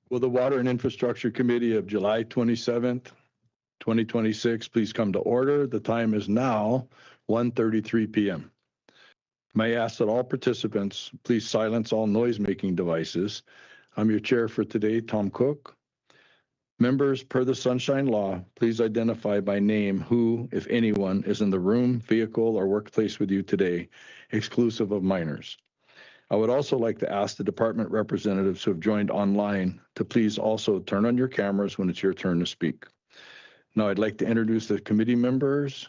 Will the Water and Infrastructure Committee of July 27th, 2026 please come to order? The time is now 1:33 p.m. May I ask that all participants please silence all noise-making devices. I'm your chair for today, Tom Cook. Members, per the Sunshine Law, please identify by name who, if anyone, is in the room, vehicle, or workplace with you today, exclusive of minors. I would also like to ask the department representatives who have joined online to please also turn on your cameras when it's your turn to speak. Now I'd like to introduce the committee members,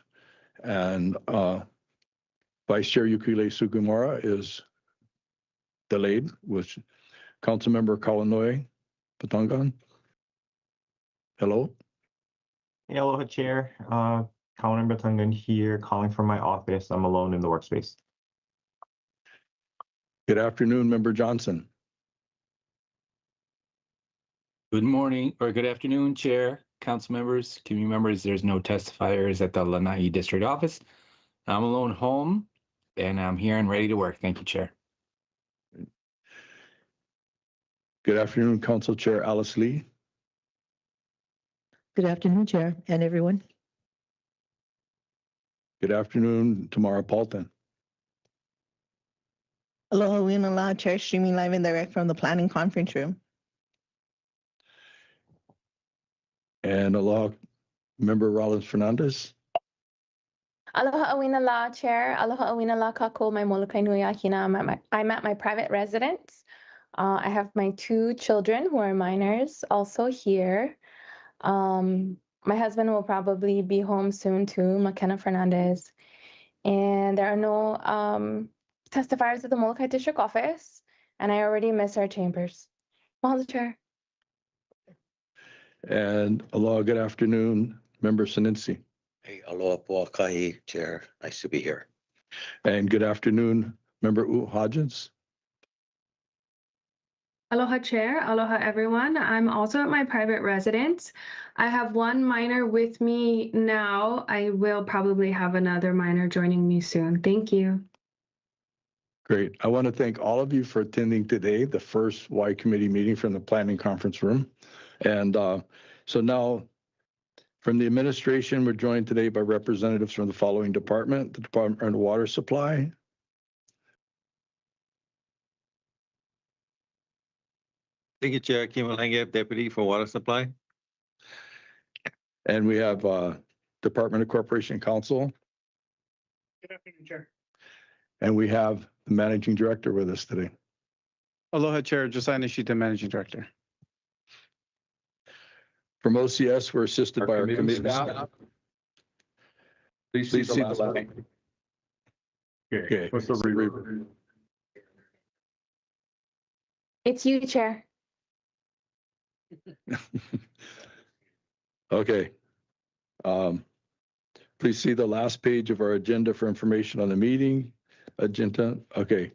and Vice Chair Yukile Sugimura is delayed with Councilmember Kalanoi Patangan. Hello. Hey, aloha, Chair. Colin Batungan here, calling from my office. I'm alone in the workspace. Good afternoon, Member Johnson. Good morning or good afternoon, Chair, Council members, community members. There's no testifiers at the Lanai District Office. I'm alone home and I'm here and ready to work. Thank you, Chair. Good afternoon, Council Chair Alice Lee. Good afternoon, Chair, and everyone. Good afternoon, Tamara Paulton. Aloha Winala, Chair, streaming live and direct from the planning conference room. And aloha, Member Rollins Fernandez. Aloha awina la, Chair. Aloha awina la kako mai molokai nui akina. I'm at my private residence. I have my 2 children who are minors also here. My husband will probably be home soon too, McKenna Fernandez. And there are no testifiers at the Molokai District Office, and I already miss our chambers. Mahalo, Chair. And aloha, good afternoon, Member Sinensi. Hey, aloha po'akai, Chair. Nice to be here. And good afternoon, Member Hodgins. Aloha, Chair. Aloha, everyone. I'm also at my private residence. I have 1 minor with me now. I will probably have another minor joining me soon. Thank you. Great. I want to thank all of you for attending today, the first WAI committee meeting from the planning conference room. And so now from the administration, we're joined today by representatives from the following department: the Department of Water Supply, Thank you, Chair. Kim Malanga, Deputy for Water Supply. and we have Department of Corporation Counsel, Good afternoon, Chair. and we have the Managing Director with us today. Aloha, Chair. Josiah Nishita, Managing Director. From OCS, we're assisted by our committee staff. Please see the last page. Okay. What's the reverb? It's you, Chair. Okay. Please see the last page of our agenda for information on the meeting agenda. Okay.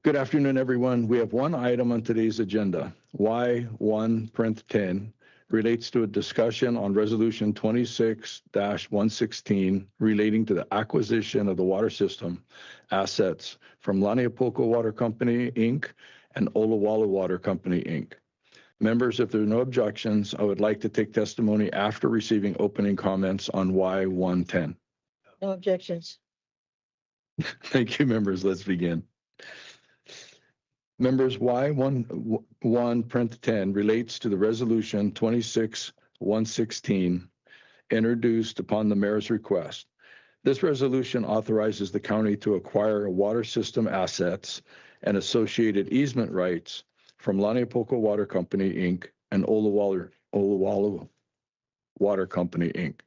Good afternoon, everyone. We have 1 item on today's agenda. Y1.10 relates to a discussion on Resolution 26-116 relating to the acquisition of the water system assets from Laniapoko Water Company, Inc. and Olowalu Water Company, Inc. Members, if there are no objections, I would like to take testimony after receiving opening comments on Y110. No objections. Thank you, members. Let's begin. Members, Y1.10 relates to the Resolution 26-116 introduced upon the mayor's request. This resolution authorizes the county to acquire water system assets and associated easement rights from Laniapoko Water Company, Inc. and Olowalu Water Company, Inc.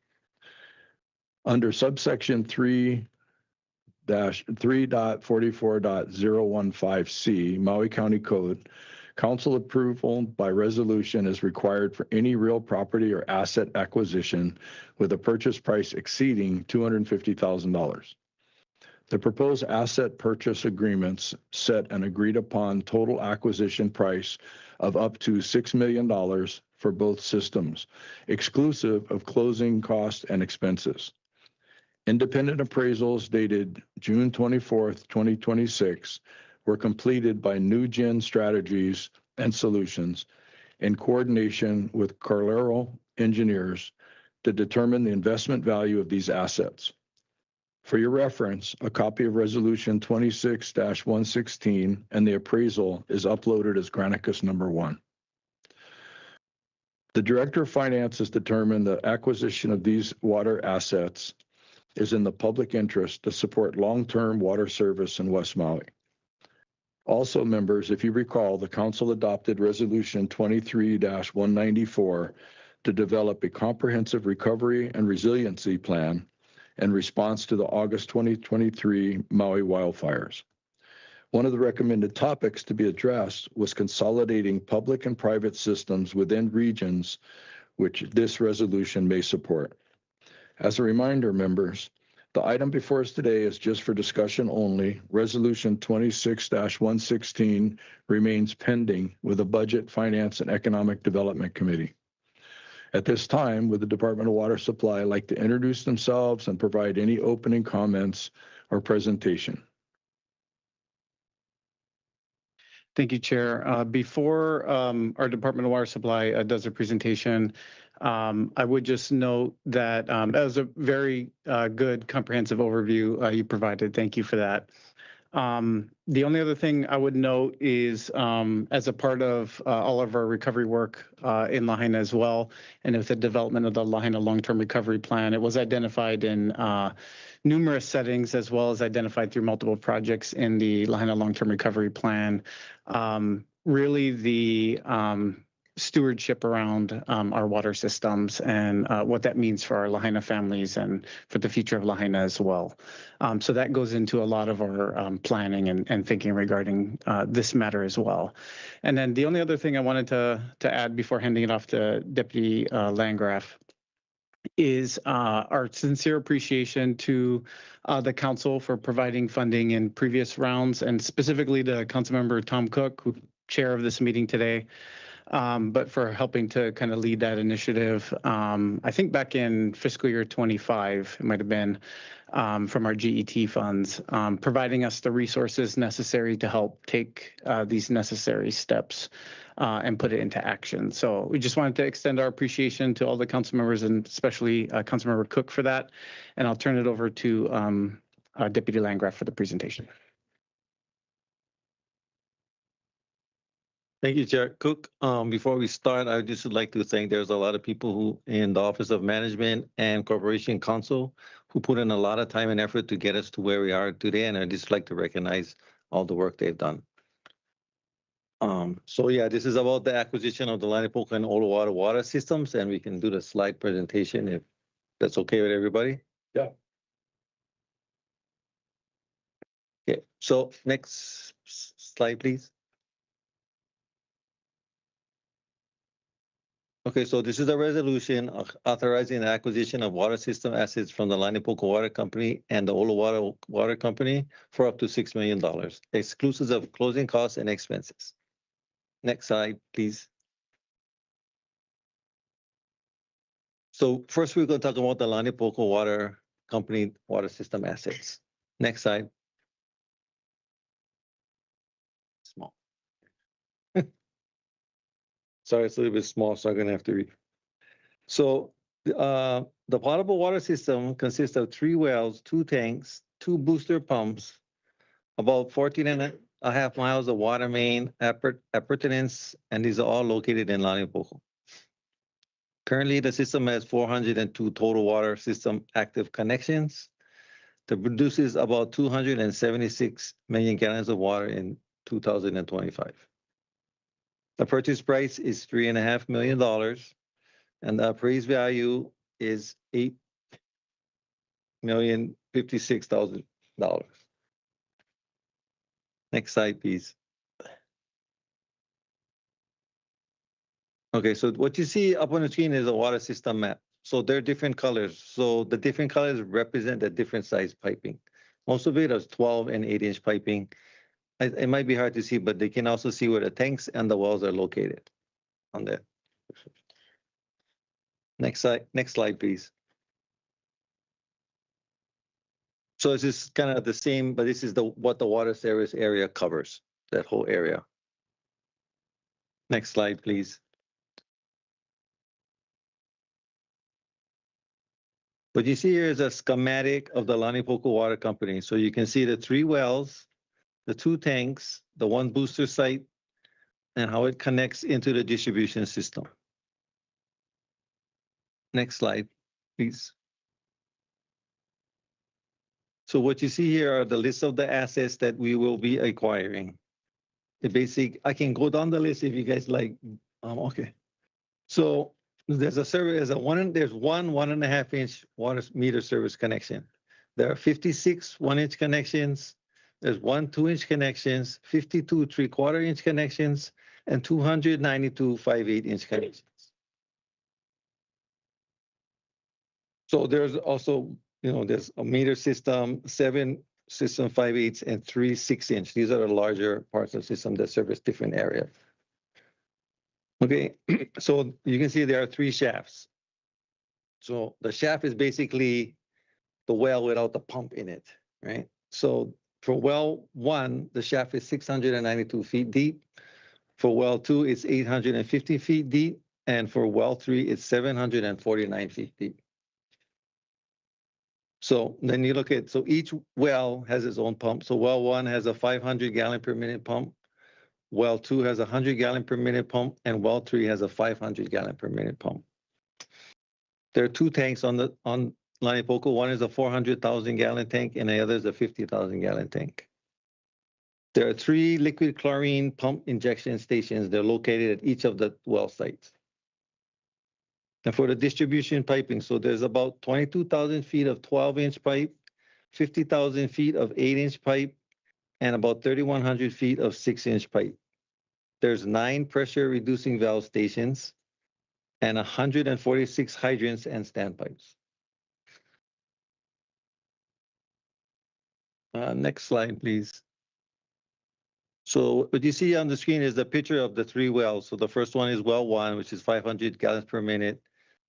Under subsection 3-3.44.015C Maui County Code, council approval by resolution is required for any real property or asset acquisition with a purchase price exceeding $250,000. The proposed asset purchase agreements set an agreed upon total acquisition price of up to $6 million for both systems, exclusive of closing costs and expenses. Independent appraisals dated June 24th, 2026 were completed by New Gen Strategies and Solutions in coordination with Carlero Engineers to determine the investment value of these assets. For your reference, a copy of Resolution 26-116 and the appraisal is uploaded as Granicus number 1. The Director of Finance has determined the acquisition of these water assets is in the public interest to support long-term water service in West Maui. Also, members, if you recall, the Council adopted Resolution 23-194 to develop a comprehensive recovery and resiliency plan in response to the August 2023 Maui wildfires. One of the recommended topics to be addressed was consolidating public and private systems within regions which this resolution may support. As a reminder, members, the item before us today is just for discussion only. Resolution 26-116 remains pending with the Budget, Finance, and Economic Development Committee. At this time, would the Department of Water Supply like to introduce themselves and provide any opening comments or presentation? Thank you, Chair. Before our Department of Water Supply does a presentation, I would just note that that was a very good comprehensive overview you provided. Thank you for that. The only other thing I would note is as a part of all of our recovery work in Lahaina as well, and with the development of the Lahaina long-term recovery plan, it was identified in numerous settings as well as identified through multiple projects in the Lahaina long-term recovery plan. Really the stewardship around our water systems and what that means for our Lahaina families and for the future of Lahaina as well. So that goes into a lot of our planning and thinking regarding this matter as well. And then the only other thing I wanted to add before handing it off to Deputy Landgraf is our sincere appreciation to the council for providing funding in previous rounds, and specifically to Councilmember Tom Cook, who chair of this meeting today, but for helping to kind of lead that initiative. I think back in fiscal year 25, it might have been from our GET funds, providing us the resources necessary to help take these necessary steps and put it into action. So we just wanted to extend our appreciation to all the council members and especially Councilmember Cook for that. And I'll turn it over to Deputy Landgraf for the presentation. Thank you, Chair Cook. Before we start, I just would like to thank there's a lot of people who in the Office of Management and Corporation Council who put in a lot of time and effort to get us to where we are today. And I'd just like to recognize all the work they've done. So yeah, this is about the acquisition of the Lanipoka and Olowato water systems, and we can do the slide presentation if that's okay with everybody. Yeah. Okay, so next slide, please. Okay, so this is a resolution authorizing the acquisition of water system assets from the Lanipoka Water Company and the Olowato Water Company for up to $6 million, exclusive of closing costs and expenses. Next slide, please. So first we're going to talk about the Lanipoka Water Company water system assets. Next slide. Small. Sorry, it's a little bit small, so I'm going to have to read. So the potable water system consists of 3 wells, 2 tanks, 2 booster pumps, about 14.5 miles of water main appurtenance, and these are all located in Lanipoka. Currently, the system has 402 total water system active connections. That produces about 276 million gallons of water in 2025. The purchase price is $3.5 million, and the appraised value is $8,056,000. Next slide, please. Okay, so what you see up on the screen is a water system map. So they're different colors. So the different colors represent the different size piping. Most of it is 12 and 8-inch piping. It might be hard to see, but they can also see where the tanks and the wells are located on that. Next slide, please. So this is kind of the same, but this is what the water service area covers, that whole area. Next slide, please. What you see here is a schematic of the Lani Poco Water Company. So you can see the 3 wells, the 2 tanks, the 1 booster site, and how it connects into the distribution system. Next slide, please. So what you see here are the list of the assets that we will be acquiring. I can go down the list if you guys like. Okay. So there's there's one 1.5 inch water meter service connection. There are 56 1-inch connections. There's 1 2-inch connections, 52 3/4 inch connections, and 292 5/8 inch connections. So there's also, there's a meter system, 7 system 5/8 and 3 6-inch. These are the larger parts of the system that service different areas. Okay, so you can see there are 3 shafts. So the shaft is basically the well without the pump in it, right? So for well 1, the shaft is 692 feet deep. For well 2, it's 850 feet deep. And for well 3, it's 749 feet deep. So then you look at, so each well has its own pump. So well 1 has a 500 gallon per minute pump. Well 2 has a 100 gallon per minute pump, and well 3 has a 500 gallon per minute pump. There are 2 tanks on Lani Poco. One is a 400,000 gallon tank, and the other is a 50,000 gallon tank. There are 3 liquid chlorine pump injection stations. They're located at each of the well sites. And for the distribution piping, so there's about 22,000 feet of 12-inch pipe, 50,000 feet of 8-inch pipe, and about 3,100 feet of 6-inch pipe. There's 9 pressure reducing valve stations and 146 hydrants and standpipes. Next slide, please. So what you see on the screen is the picture of the 3 wells. So the first one is well 1, which is 500 gallons per minute.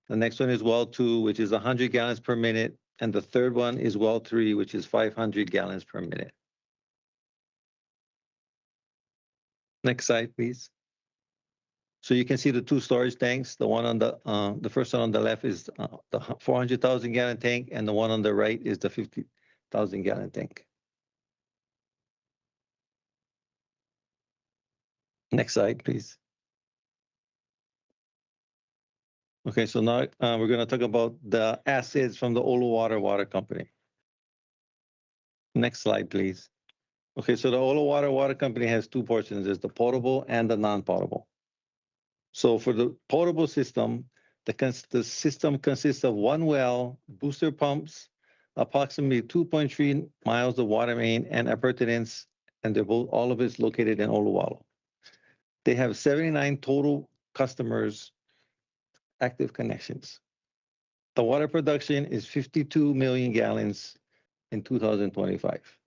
The next one is well 2, which is 100 gallons per minute. And the third one is well 3, which is 500 gallons per minute. Next slide, please. So you can see the 2 storage tanks. The one on the first one on the left is the 400,000 gallon tank, and the one on the right is the 50,000 gallon tank. Next slide, please. Okay, so now we're going to talk about the assets from the Olowater Water Company. Next slide, please. Okay, so the Olowater Water Company has 2 portions. There's the potable and the non-potable. So for the potable system, the system consists of 1 well, booster pumps, approximately 2.3 miles of water main and appurtenance, and they're all of it's located in Olowater. They have 79 total customers, active connections. The water production is 52 million gallons in 2025.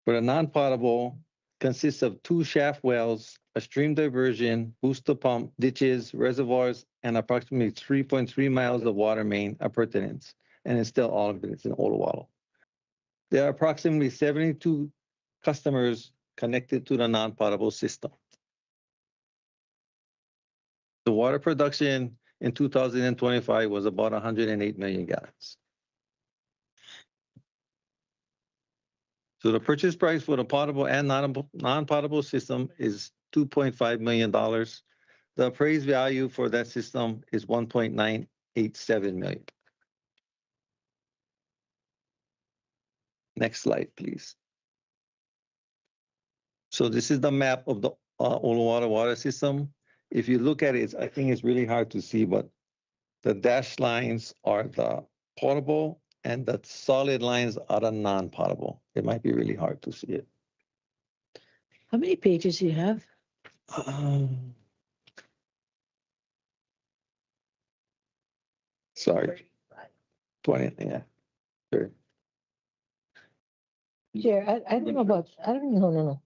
For the non-potable, consists of 2 shaft wells, a stream diversion, booster pump, ditches, reservoirs, and approximately 3.3 miles of water main appurtenance. And it's still all of it, it's in Olowater. There are approximately 72 customers connected to the non-potable system. The water production in 2025 was about 108 million gallons. So the purchase price for the potable and non-potable system is $2.5 million. The appraised value for that system is $1.987 million. Next slide, please. So this is the map of the Olowater water system. If you look at it, I think it's really hard to see, but the dashed lines are the potable and the solid lines are the non-potable. It might be really hard to see it. How many pages do you have? Sorry. 20, yeah. Sure. Chair, I don't know about, I don't know, no.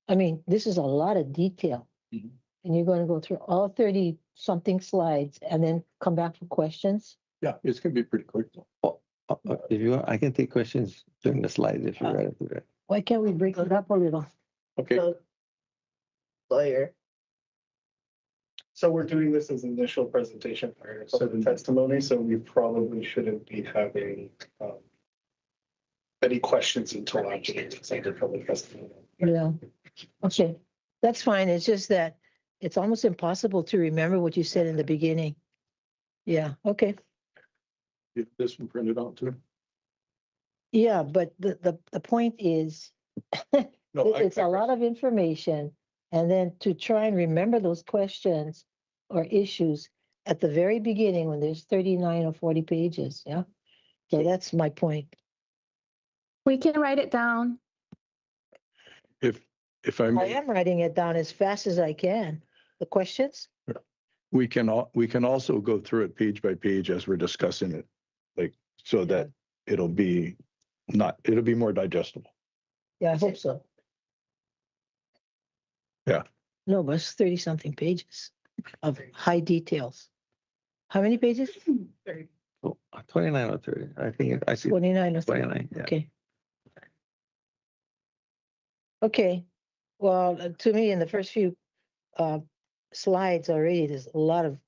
I mean, this is a lot of detail. Mhm. And you're going to go through all 30 something slides and then come back for questions? Yeah, it's going to be pretty quick. If you want, I can take questions during the slides if you're ready to do that. Why can't we break it up a little? Okay. Lawyer. So we're doing this as initial presentation prior to public testimony, so we probably shouldn't be having any questions until after the public testimony. Yeah. Okay, that's fine. It's just that it's almost impossible to remember what you said in the beginning. Yeah, okay. Get this one printed out too. Yeah, but the point is, No, it's a lot of information. And then to try and remember those questions or issues at the very beginning when there's 39 or 40 pages, yeah? So that's my point. We can write it down. If I I may, am writing it down as fast as I can. The questions? we can also go through it page by page as we're discussing it, like, so that it'll be more digestible. Yeah, I hope so. Yeah. No, but it's 30 something pages of high details. How many pages? Oh, 29 or 30. I think I see 29 or 30. 29. Yeah. Okay. Okay. Well, to me, in the first few slides already, there's a lot of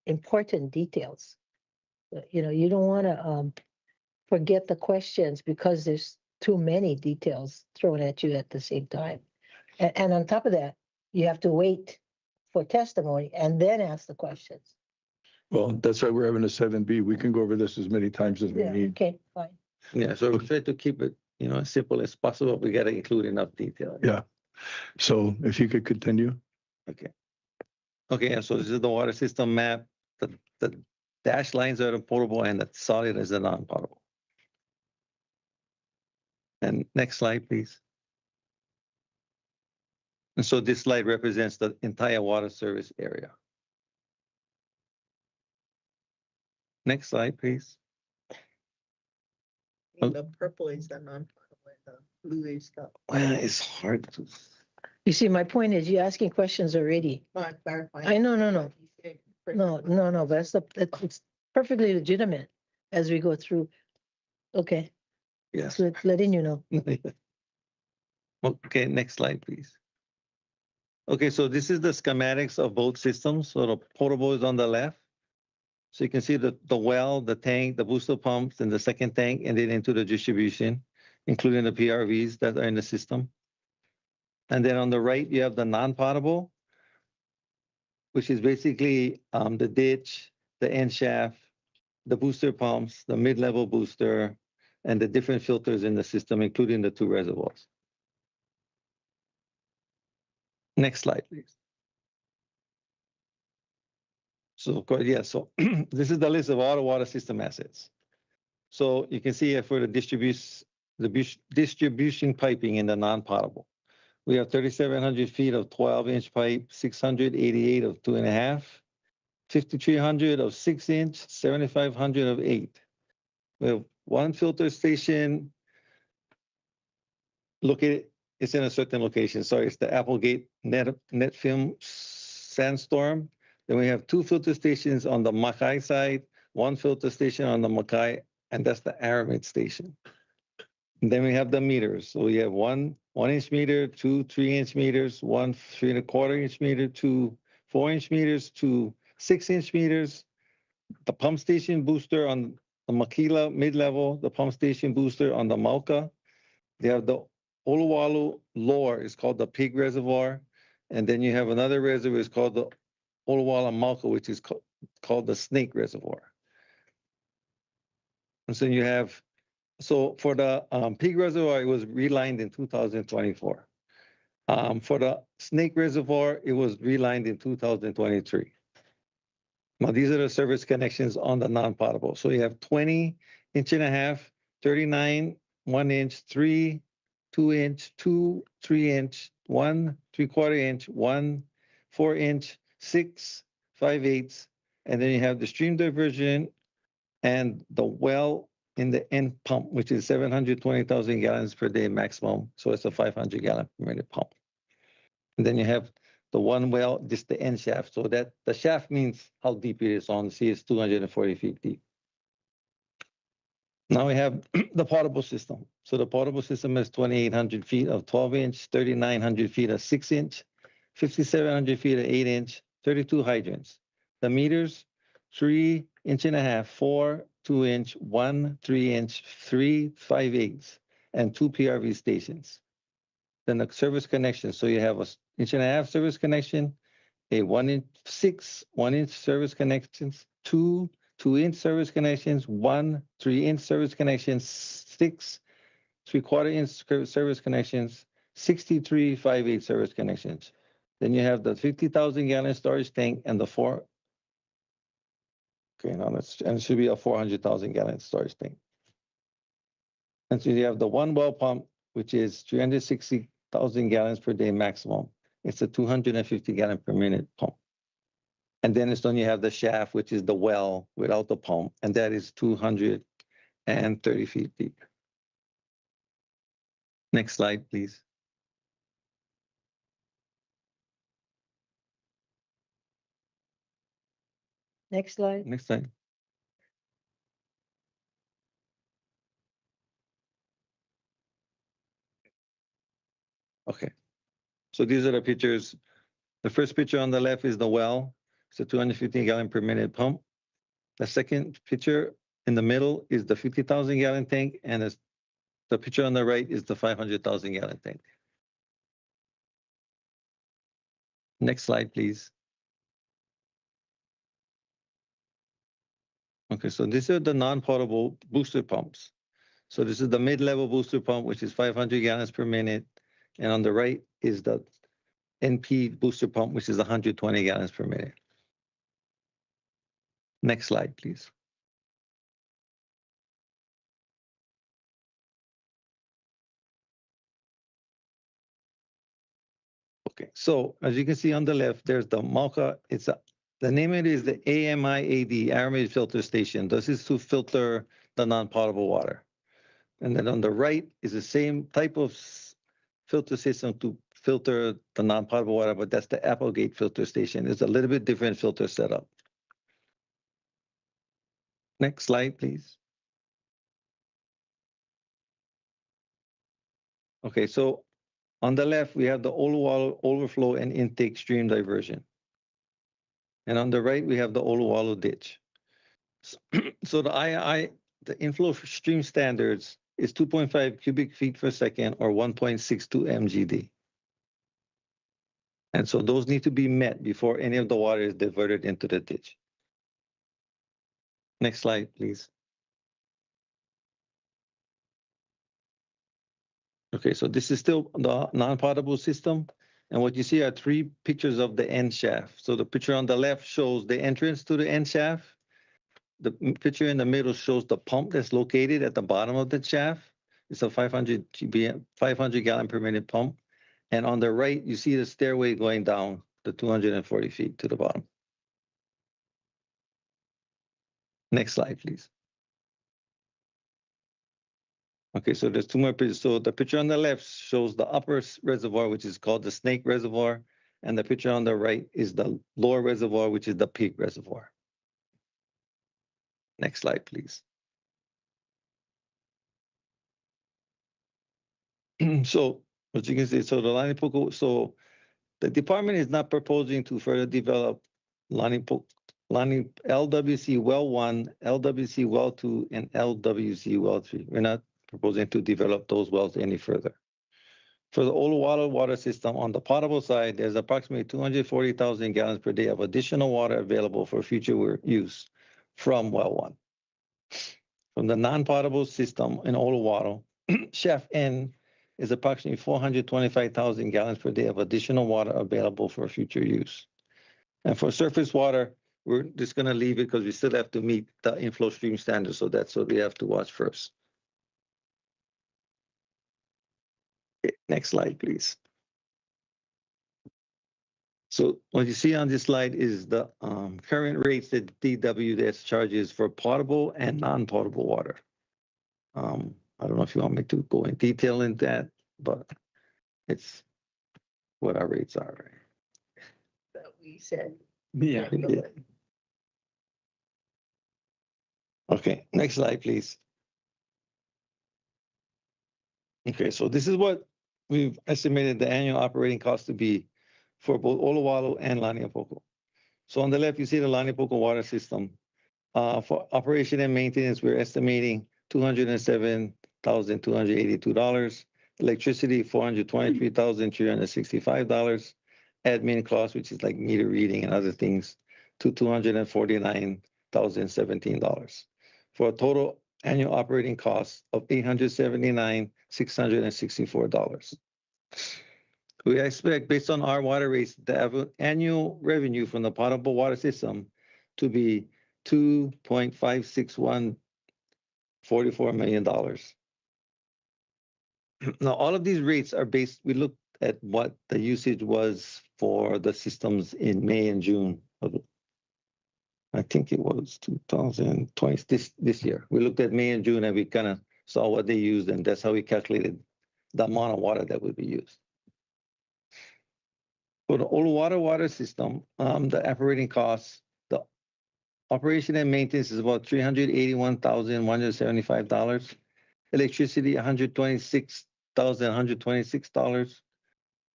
important details. You know, you don't want to forget the questions because there's too many details thrown at you at the same time. And on top of that, you have to wait for testimony and then ask the questions. Well, that's why we're having a 7B. We can go over this as many times as we Yeah, need. okay, fine. Yeah, so we try to keep it, as simple as possible. We got to include enough detail. Yeah. So if you could continue. Okay. Okay, and so this is the water system map. The dashed lines are the potable and the solid is the non-potable. And next slide, please. And so this slide represents the entire water service area. Next slide, please. The purple is the non-potable, the blue is the. Well, it's hard to. You see, my point is you're asking questions already. Not clarifying. I know, no. No, but it's perfectly legitimate as we go through. Okay, Yes. so letting you know. Okay, next slide, please. Okay, so this is the schematics of both systems. So the potable is on the left. So you can see the well, the tank, the booster pumps, and the second tank, and then into the distribution, including the PRVs that are in the system. And then on the right, you have the non-potable, which is basically the ditch, the end shaft, the booster pumps, the mid-level booster, and the different filters in the system, including the 2 reservoirs. Next slide, please. So, of course, yeah, so this is the list of all the water system assets. So you can see here for the distribution piping in the non-potable. We have 3,700 feet of 12-inch pipe, 688 of 2.5, 5,300 of 6-inch, 7,500 of 8. We have one filter station located, it's in a certain location. Sorry, it's the Applegate net film sandstorm. Then we have 2 filter stations on the Mackay side, 1 filter station on the Mackay, and that's the Aramid station. And then we have the meters. So we have 1 1-inch meter, 2 3-inch meters, 1 3.25-inch meter, 2 4-inch meters, 2 6-inch meters, the pump station booster on the Makila mid-level, the pump station booster on the Mauka. They have the Oluwalu lower, it's called the Pig Reservoir. And then you have another reservoir, it's called the Oluwala Mauka, which is called the Snake Reservoir. And so you have, so for the Pig Reservoir, it was relined in 2024. For the Snake Reservoir, it was relined in 2023. Now, these are the service connections on the non-potable. So you have 20.5 inch, 39, 1-inch, 3, 2-inch, 2, 3-inch, 1 3/4-inch, 1 4-inch, 6 5/8, and then you have the stream diversion and the well in the end pump, which is 720,000 gallons per day maximum. So it's a 500 gallon per minute pump. And then you have the one well, just the end shaft. So that the shaft means how deep it is on the sea. It's 240 feet deep. Now we have the potable system. So the potable system is 2,800 feet of 12-inch, 3,900 feet of 6-inch, 5,700 feet of 8-inch, 32 hydrants. The meters, 3 1.5 inch, 4 2 inch, 1 3 inch, 3 5/8, and 2 PRV stations. Then the service connection. So you have a 1.5 inch service connection, a 1 inch service connections, 2 2-inch service connections, 1 3-inch service connections, 6 3/4 inch service connections, 63 5/8 service connections. Then you have the 50,000 gallon storage tank and the and it should be a 400,000 gallon storage tank. And so you have the one well pump, which is 360,000 gallons per day maximum. It's a 250 gallon per minute pump. And then you have the shaft, which is the well without the pump, and that is 230 feet deep. Next slide, please. Next slide. Next slide. Okay. So these are the pictures. The first picture on the left is the well. It's a 250 gallon per minute pump. The second picture in the middle is the 50,000 gallon tank, and the picture on the right is the 500,000 gallon tank. Next slide, please. Okay, so these are the non-portable booster pumps. So this is the mid-level booster pump, which is 500 gallons per minute. And on the right is the NP booster pump, which is 120 gallons per minute. Next slide, please. Okay, so as you can see on the left, there's the Malka. The name of it is the AMIAD, Aramid Filter Station. This is to filter the non-potable water. And then on the right is the same type of filter system to filter the non-potable water, but that's the Applegate filter station. It's a little bit different filter setup. Next slide, please. Okay, so on the left, we have the Oluwalu overflow and intake stream diversion. And on the right, we have the Oluwalu ditch. So the inflow stream standards is 2.5 cubic feet per second or 1.62 MGD. And so those need to be met before any of the water is diverted into the ditch. Next slide, please. Okay, so this is still the non-potable system. And what you see are 3 pictures of the end shaft. So the picture on the left shows the entrance to the end shaft. The picture in the middle shows the pump that's located at the bottom of the shaft. It's a 500 gallon per minute pump. And on the right, you see the stairway going down the 240 feet to the bottom. Next slide, please. Okay, so there's 2 more pictures. So the picture on the left shows the upper reservoir, which is called the Snake Reservoir. And the picture on the right is the lower reservoir, which is the Pig Reservoir. Next slide, please. So as you can see, so the department is not proposing to further develop LWC Well 1, LWC Well 2, and LWC Well 3. We're not proposing to develop those wells any further. For the Oluwalu water system, on the potable side, there's approximately 240,000 gallons per day of additional water available for future use from Well 1. From the non-potable system in Oluwalu, Shaft N is approximately 425,000 gallons per day of additional water available for future use. And for surface water, we're just going to leave it because we still have to meet the inflow stream standards. So that's what we have to watch first. Okay, next slide, please. So what you see on this slide is the current rates that DWS charges for potable and non-potable water. I don't know if you want me to go in detail in that, but it's what our rates are, right? That we said. Yeah. Yeah. Okay, next slide, please. Okay, so this is what we've estimated the annual operating cost to be for both Oluwalu and Laniapoko. So on the left, you see the Lani Poco water system. For operation and maintenance, we're estimating $207,282. Electricity, $423,365. Admin costs, which is like meter reading and other things, to $249,017. For a total annual operating cost of $879,664. We expect, based on our water rates, the annual revenue from the potable water system to be $2.56144 million. Now, all of these rates are based, we looked at what the usage was for the systems in May and June of, I think it was 2020, this year. We looked at May and June and we kind of saw what they used, and that's how we calculated the amount of water that would be used. For the Oluwata water system, the operating costs, the operation and maintenance is about $381,175. Electricity, $126,126.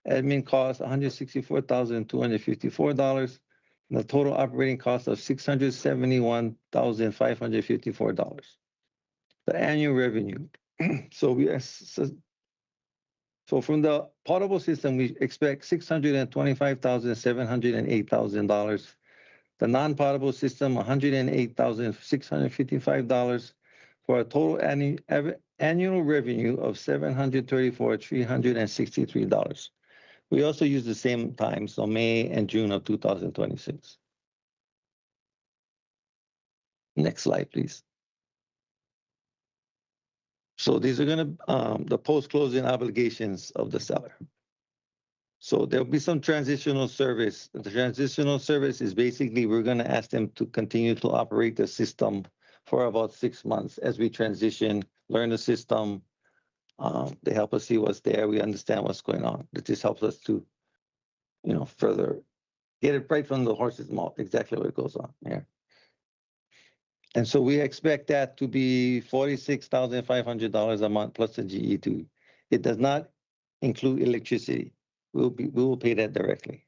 Admin costs, $164,254. And the total operating cost of $671,554. The annual revenue. So from the potable system, we expect $625,708,000. The non-potable system, $108,655, for a total annual revenue of $734,363. We also use the same time, so May and June of 2026. Next slide, please. So these are going to the post-closing obligations of the seller. So there'll be some transitional service. The transitional service is basically we're going to ask them to continue to operate the system for about 6 months as we transition, learn the system. They help us see what's there. We understand what's going on. It just helps us to, further get it right from the horse's mouth, exactly what goes on here. And so we expect that to be $46,500 a month plus the GE2. It does not include electricity. We will pay that directly.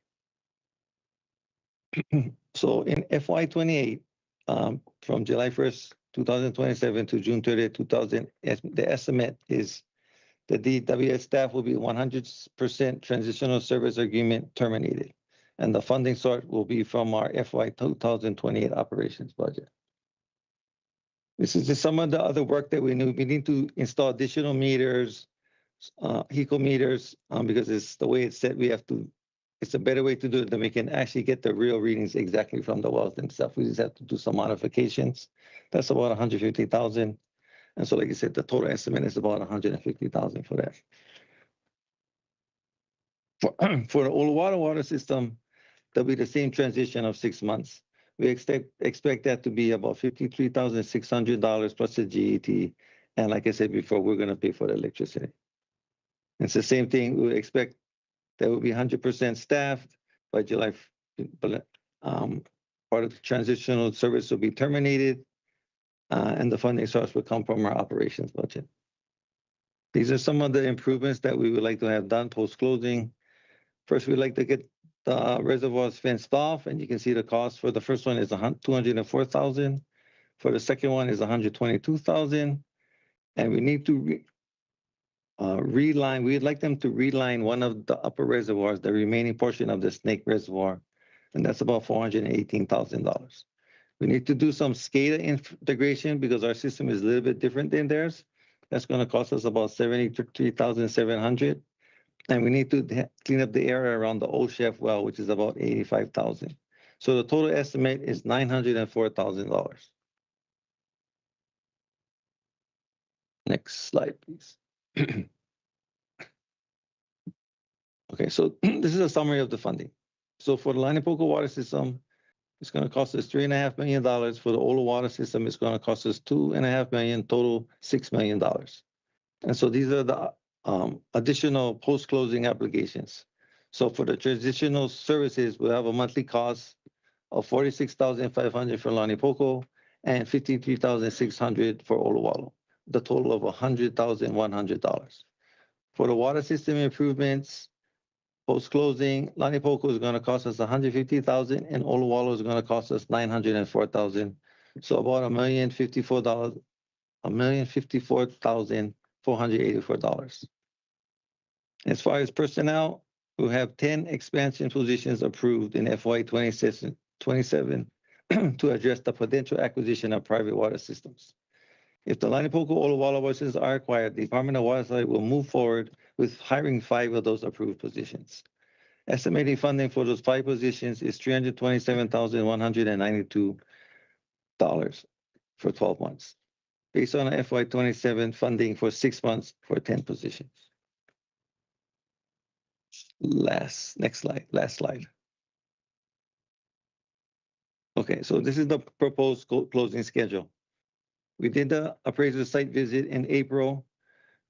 So in FY28, from July 1st, 2027 to June 30th, the estimate is the DWS staff will be 100% transitional service agreement terminated, and the funding source will be from our FY 2028 operations budget. This is just some of the other work that we need. We need to install additional meters, HECO meters, because it's the way it's set. It's a better way to do it than we can actually get the real readings exactly from the wells themselves. We just have to do some modifications. That's about 150,000. And so, like I said, the total estimate is about 150,000 for that. For the Oluwata water system, there'll be the same transition of 6 months. We expect that to be about $53,600 plus the GET. And like I said before, we're going to pay for the electricity. It's the same thing. We expect that will be 100% staffed by July. Part of the transitional service will be terminated, and the funding source will come from our operations budget. These are some of the improvements that we would like to have done post-closing. First, we'd like to get the reservoirs fenced off, and you can see the cost for the first one is $204,000. For the second one is $122,000, and we need to reline. We'd like them to reline one of the upper reservoirs, the remaining portion of the Snake Reservoir, and that's about $418,000. We need to do some SCADA integration because our system is a little bit different than theirs. That's going to cost us about $73,700. And we need to clean up the area around the old chef well, which is about $85,000. So the total estimate is $904,000. Next slide, please. Okay, so this is a summary of the funding. So for the Lani Poco water system, it's going to cost us $3.5 million. For the Olu water system, it's going to cost us $2.5 million, total $6 million. And so these are the additional post-closing obligations. So for the transitional services, we'll have a monthly cost of $46,500 for Lani Poco and $53,600 for Oluwalo, the total of $100,100. For the water system improvements, Post-closing, Lani Poco is gonna cost us 150,000 and Olawalo is gonna cost us 904,000. So about $1,054,000, $1,054,484. As far as personnel, we have 10 expansion positions approved in FY 27 to address the potential acquisition of private water systems. If the Lani Poco Olawalo licenses are acquired, the Department of Water Supply will move forward with hiring 5 of those approved positions. Estimating funding for those 5 positions is $327,192 for 12 months, based on FY 27 funding for 6 months for 10 positions. Last slide. Okay, so this is the proposed closing schedule. We did the appraisal site visit in April.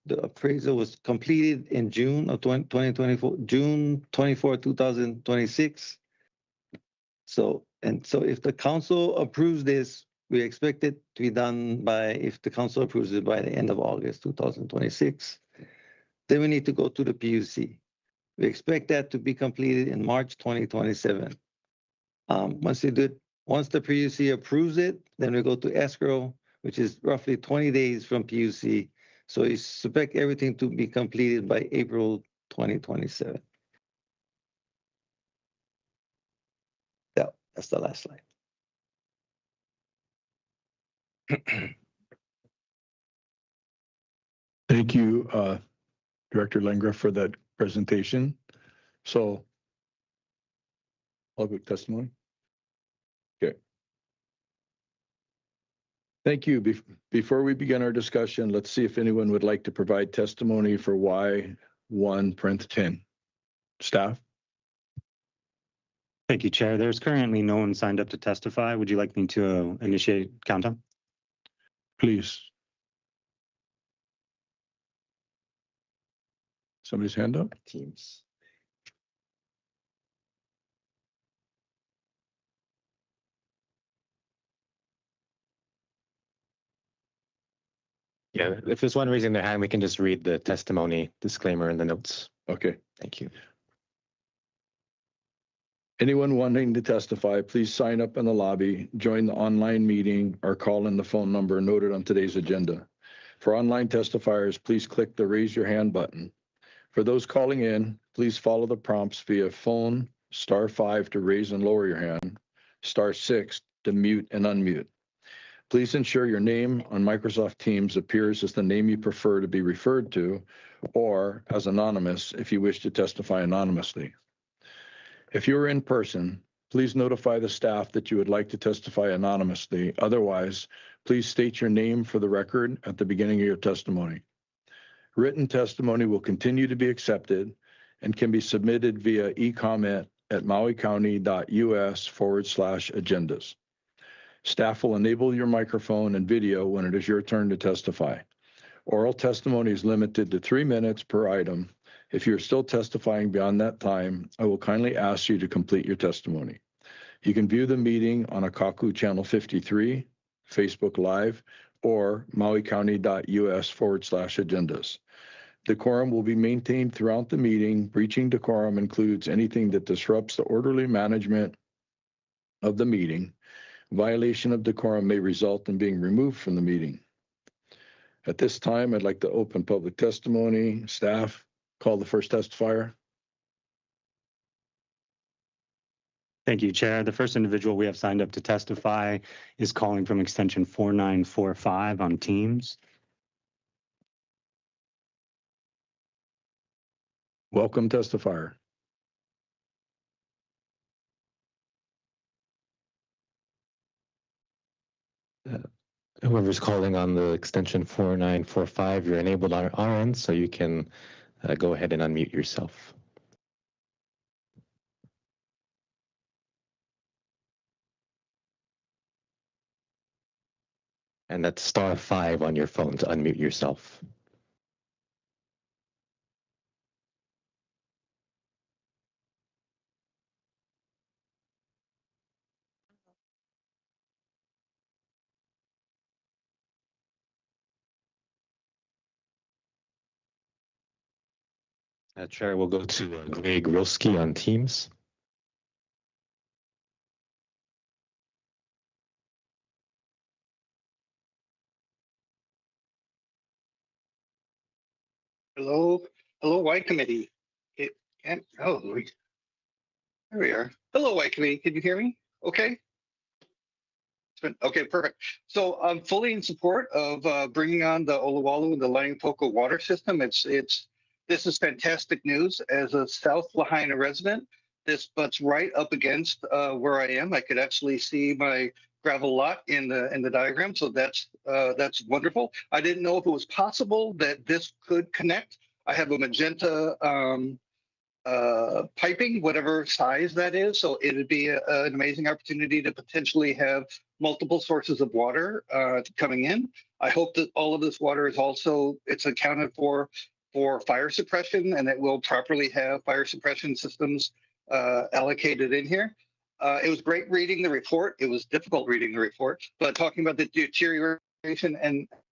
The appraisal was completed in June of 2024, June 24, 2026. So if the council approves this, we expect it to be done by, if the council approves it by the end of August 2026. Then we need to go to the PUC. We expect that to be completed in March 2027. Once the PUC approves it, then we go to escrow, which is roughly 20 days from PUC. So we expect everything to be completed by April 2027. Yeah, that's the last slide. Thank you, Director Lengra, for that presentation. So, public testimony. Okay. Thank you. Before we begin our discussion, let's see if anyone would like to provide testimony for Y1.10. Staff? Thank you, Chair. There's currently no one signed up to testify. Would you like me to initiate countdown? Please. Somebody's hand up? Teams. Yeah, if there's one raising their hand, we can just read the testimony disclaimer in the notes. Okay. Thank you. Anyone wanting to testify, please sign up in the lobby, join the online meeting, or call in the phone number noted on today's agenda. For online testifiers, please click the raise your hand button. For those calling in, please follow the prompts via phone, *5 to raise and lower your hand, *6 to mute and unmute. Please ensure your name on Microsoft Teams appears as the name you prefer to be referred to, or as anonymous if you wish to testify anonymously. If you are in person, please notify the staff that you would like to testify anonymously. Otherwise, please state your name for the record at the beginning of your testimony. Written testimony will continue to be accepted and can be submitted via e-comment at mauicounty.us/agendas. Staff will enable your microphone and video when it is your turn to testify. Oral testimony is limited to 3 minutes per item. If you're still testifying beyond that time, I will kindly ask you to complete your testimony. You can view the meeting on Akaku Channel 53, Facebook Live, or mauicounty.us/agendas. Decorum will be maintained throughout the meeting. Breaching decorum includes anything that disrupts the orderly management of the meeting. Violation of decorum may result in being removed from the meeting. At this time, I'd like to open public testimony. Staff, call the first testifier. Thank you, Chair. The first individual we have signed up to testify is calling from extension 4945 on Teams. Welcome, testifier. Whoever's calling on the extension 4945, you're enabled on our end, so you can go ahead and unmute yourself. And that's *5 on your phone to unmute yourself. Chair, we'll go to Greg Roski on Teams. Hello, WAI committee. There we are. Hello, WAI committee. Can you hear me? Okay. Okay, perfect. So I'm fully in support of bringing on the Oluwalu and the Lanipoco water system. This is fantastic news. As a South Lahaina resident, this butts right up against where I am. I could actually see my gravel lot in the diagram, so that's wonderful. I didn't know if it was possible that this could connect. I have a magenta piping, whatever size that is. So it would be an amazing opportunity to potentially have multiple sources of water coming in. I hope that all of this water is also, it's accounted for fire suppression, and that we'll properly have fire suppression systems allocated in here. It was great reading the report. It was difficult reading the report, but talking about the deterioration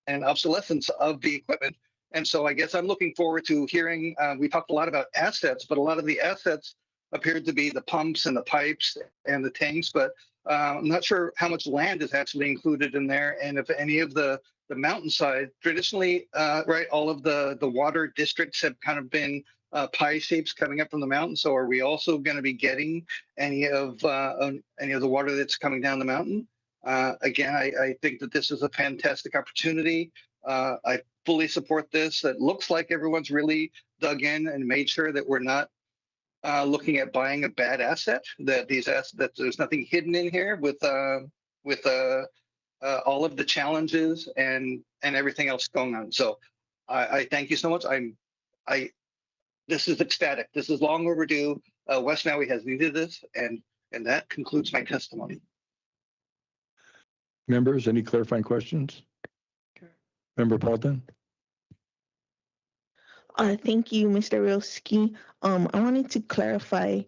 and obsolescence of the equipment. And so I guess I'm looking forward to hearing, we talked a lot about assets, but a lot of the assets appeared to be the pumps and the pipes and the tanks, but I'm not sure how much land is actually included in there. And if any of the mountainside, traditionally, right, all of the water districts have kind of been pie shapes coming up from the mountain. So are we also going to be getting any of the water that's coming down the mountain? Again, I think that this is a fantastic opportunity. I fully support this. It looks like everyone's really dug in and made sure that we're not looking at buying a bad asset. That there's nothing hidden in here with all of the challenges and everything else going on. So I thank you so much. This is ecstatic. This is long overdue. West Maui has needed this, and that concludes my testimony. Members, any clarifying questions? Member Paulton? Thank you, Mr. Rilski. I wanted to clarify,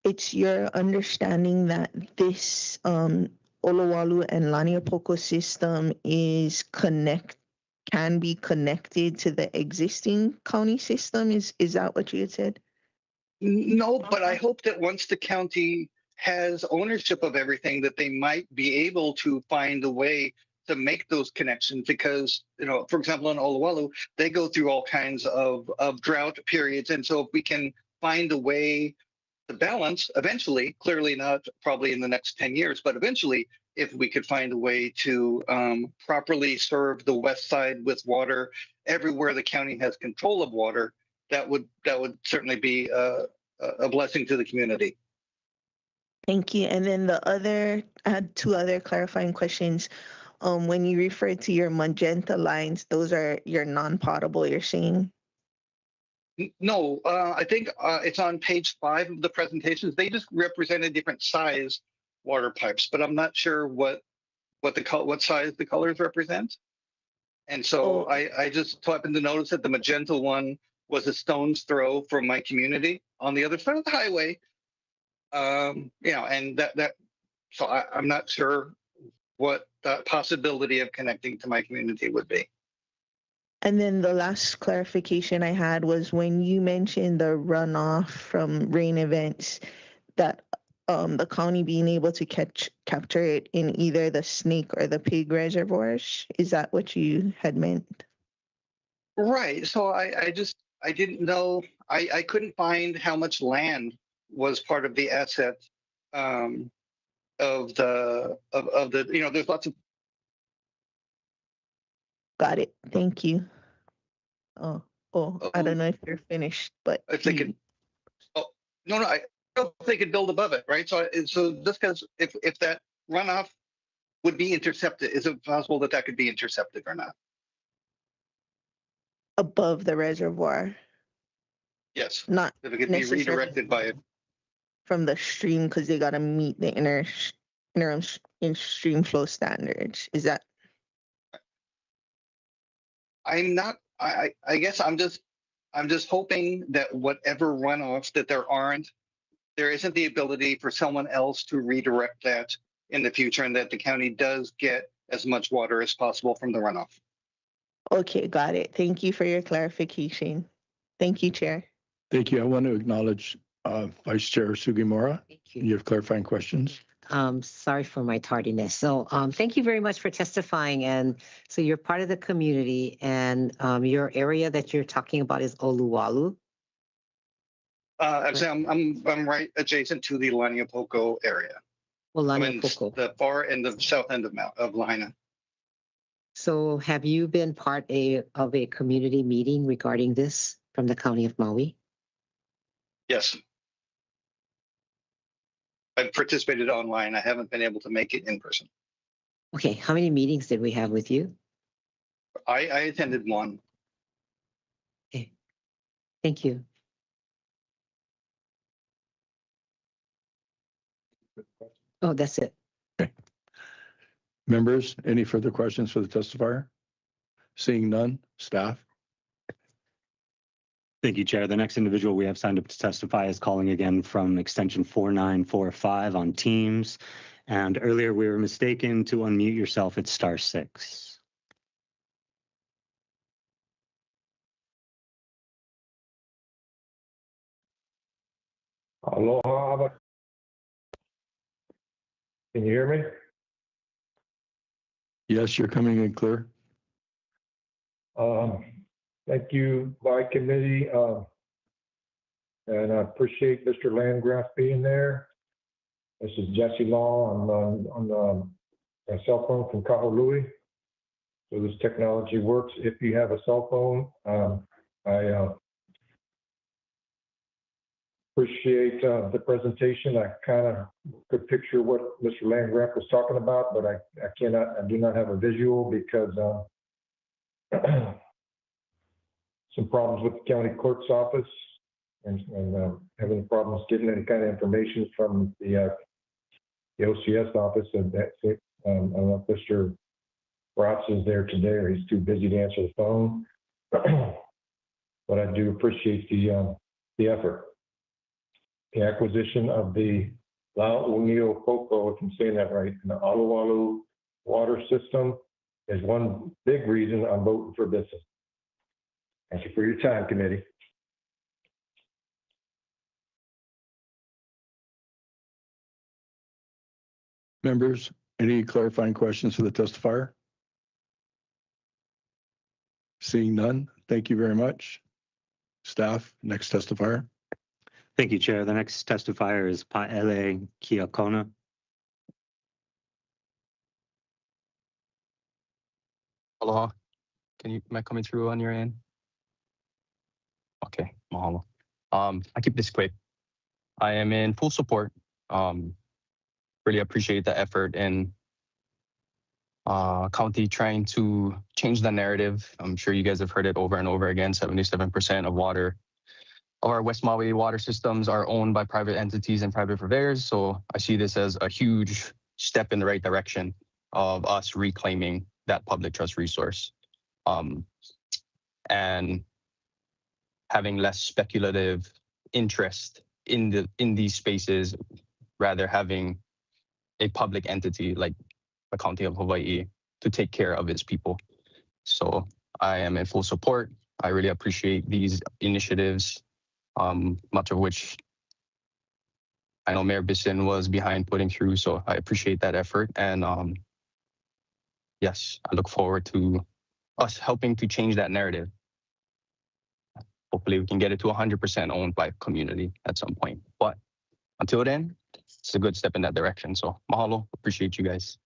it's your understanding that this Oluwalu and Lanipoco system can be connected to the existing county system? Is that what you had said? No, but I hope that once the county has ownership of everything, that they might be able to find a way to make those connections, because, for example, in Oluwalu, they go through all kinds of drought periods. And so if we can find a way to balance eventually, clearly not probably in the next 10 years, but eventually, if we could find a way to properly serve the west side with water everywhere the county has control of water, that would certainly be a blessing to the community. Thank you. And then I had two other clarifying questions. When you refer to your magenta lines, those are your non-potable, you're saying? No, I think it's on page 5 of the presentations. They just represent a different size water pipes, but I'm not sure what size the colors represent. And so I just happened to notice that the magenta one was a stone's throw from my community on the other side of the highway. And so I'm not sure what the possibility of connecting to my community would be. And then the last clarification I had was when you mentioned the runoff from rain events, that the county being able to capture it in either the Snake or the Pig reservoirs. Is that what you had meant? Right. So I didn't know. I couldn't find how much land was part of the asset of the there's lots of. Got it. Thank you. I don't know if you're finished, but if they could. Oh no, I don't think they could build above it, right? So just because if that runoff would be intercepted, is it possible that could be intercepted or not? Above the reservoir. Yes. Not if it could be redirected by it from the stream, because they got to meet the interim stream flow standards. Is that? I'm not. I guess I'm just hoping that whatever runoffs that there isn't the ability for someone else to redirect that in the future, and that the county does get as much water as possible from the runoff. Okay, got it. Thank you for your clarification. Thank you, Chair. Thank you. I want to acknowledge Vice Chair Sugimura. Thank you. You have clarifying questions? Sorry for my tardiness. So thank you very much for testifying. And so you're part of the community, and your area that you're talking about is Oluwalu. Actually, I'm right adjacent to the Laniapoko area. Well, I'm in Laniapoko. the far end of south end of Lahaina. So have you been part of a community meeting regarding this from the County of Maui? Yes. I've participated online. I haven't been able to make it in person. Okay, how many meetings did we have with you? I attended one. Okay, thank you. Oh, that's it. Members, any further questions for the testifier? Seeing none, staff? Thank you, Chair. The next individual we have signed up to testify is calling again from extension 4945 on Teams. And earlier we were mistaken to unmute yourself at *6. Aloha. Can you hear me? Yes, you're coming in clear. Thank you, by committee. And I appreciate Mr. Landgraf being there. This is Jesse Law. I'm on a cell phone from Kahului. So this technology works. If you have a cell phone, I appreciate the presentation. I kind of could picture what Mr. Landgraf was talking about, but I do not have a visual because some problems with the county clerk's office and having problems getting any kind of information from the OCS office. And that's it. I don't know if Mr. Bratz is there today or he's too busy to answer the phone, but I do appreciate the effort. The acquisition of the La'uniopoko, if I'm saying that right, and the Oluwalu water system is one big reason I'm voting for this. Thank you for your time, committee. Members, any clarifying questions for the testifier? Seeing none, thank you very much. Staff, next testifier. Thank you, Chair. The next testifier is Pa'ele Kiakona. Aloha. Am I coming through on your end? Okay, mahalo. I keep this quick. I am in full support. Really appreciate the effort in county trying to change the narrative. I'm sure you guys have heard it over and over again. 77% of water, our West Maui water systems are owned by private entities and private purveyors. So I see this as a huge step in the right direction of us reclaiming that public trust resource. And having less speculative interest in these spaces, rather having a public entity like the County of Hawaii to take care of its people. So I am in full support. I really appreciate these initiatives, much of which I know Mayor Bisson was behind putting through. So I appreciate that effort. And yes, I look forward to us helping to change that narrative. Hopefully we can get it to 100% owned by community at some point. But until then, it's a good step in that direction. So mahalo, appreciate you guys.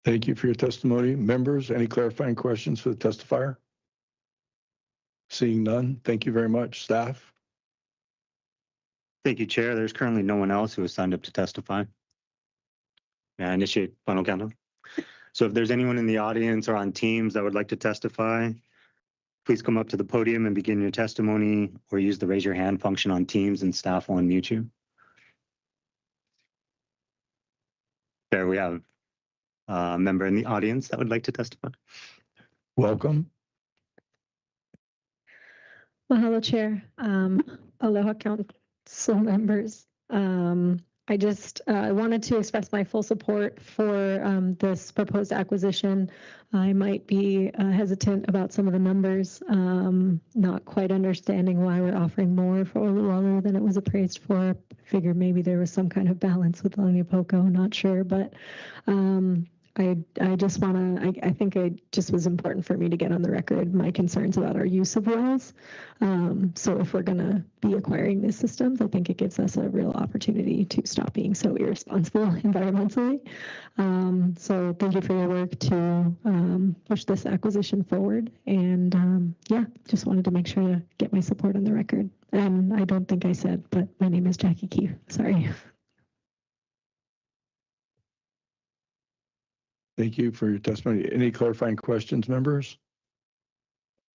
Thank you for your testimony. Members, any clarifying questions for the testifier? Seeing none, thank you very much. Staff? Thank you, Chair. There's currently no one else who has signed up to testify. May I initiate final countdown? So if there's anyone in the audience or on Teams that would like to testify, please come up to the podium and begin your testimony, or use the raise your hand function on Teams and staff will unmute you. There we have a member in the audience that would like to testify. Welcome. Mahalo, Chair. Aloha Council members. I just wanted to express my full support for this proposed acquisition. I might be hesitant about some of the numbers, not quite understanding why we're offering more for Oluwalu than it was appraised for. Figured maybe there was some kind of balance with Laniapoko, not sure, but I just want to, I think it just was important for me to get on the record my concerns about our use of wells. So if we're going to be acquiring these systems, I think it gives us a real opportunity to stop being so irresponsible environmentally. So thank you for your work to push this acquisition forward. And yeah, just wanted to make sure to get my support on the record. And I don't think I said, but my name is Jackie Keefe. Sorry. Thank you for your testimony. Any clarifying questions, members?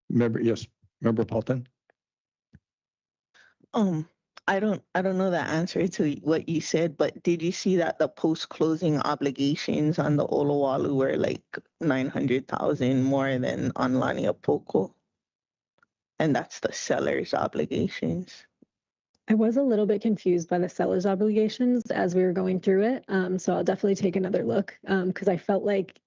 Yes, Member Paulton. I don't know the answer to what you said, but did you see that the post-closing obligations on the Oluwalu were like 900,000 more than on Laniapoko? And that's the seller's obligations. I was a little bit confused by the seller's obligations as we were going through it. So I'll definitely take another look because I felt like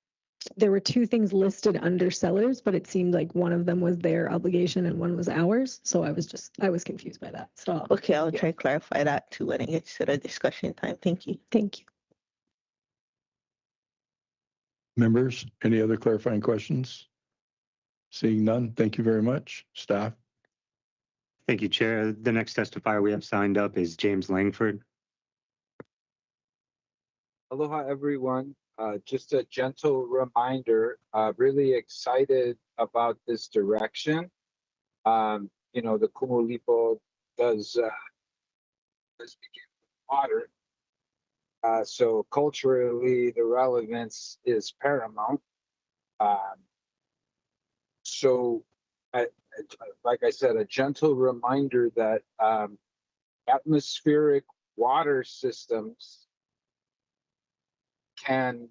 there were two things listed under sellers, but it seemed like one of them was their obligation and one was ours. So I was confused by that. So Okay, I'll try to clarify that too when it gets to the discussion time. Thank you. Thank you. Members, any other clarifying questions? Seeing none, thank you very much. Staff. Thank you, Chair. The next testifier we have signed up is James Langford. Aloha, everyone. Just a gentle reminder, really excited about this direction. You know, the Kumulipo does begin with water. So culturally, the relevance is paramount. So, like I said, a gentle reminder that atmospheric water systems can,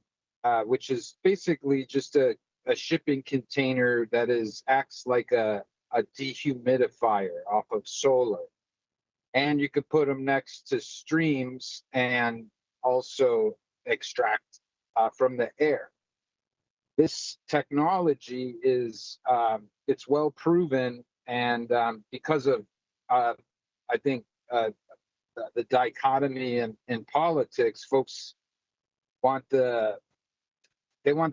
which is basically just a shipping container that acts like a dehumidifier off of solar. And you could put them next to streams and also extract from the air. This technology is it's well proven, and because of I think the dichotomy in politics, folks want the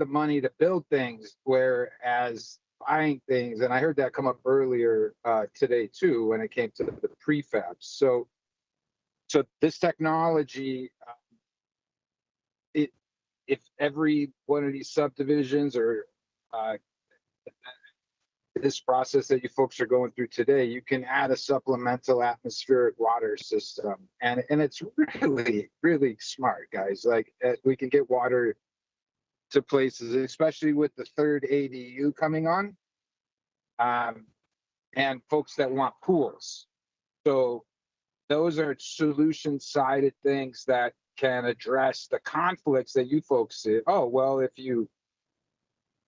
money to build things, whereas buying things, and I heard that come up earlier today too when it came to the prefabs. So this technology, if every one of these subdivisions or this process that you folks are going through today, you can add a supplemental atmospheric water system, and it's really, really smart, guys. Like we can get water to places, especially with the third ADU coming on, and folks that want pools. So those are solution-sided things that can address the conflicts that you folks see. Oh, well, if you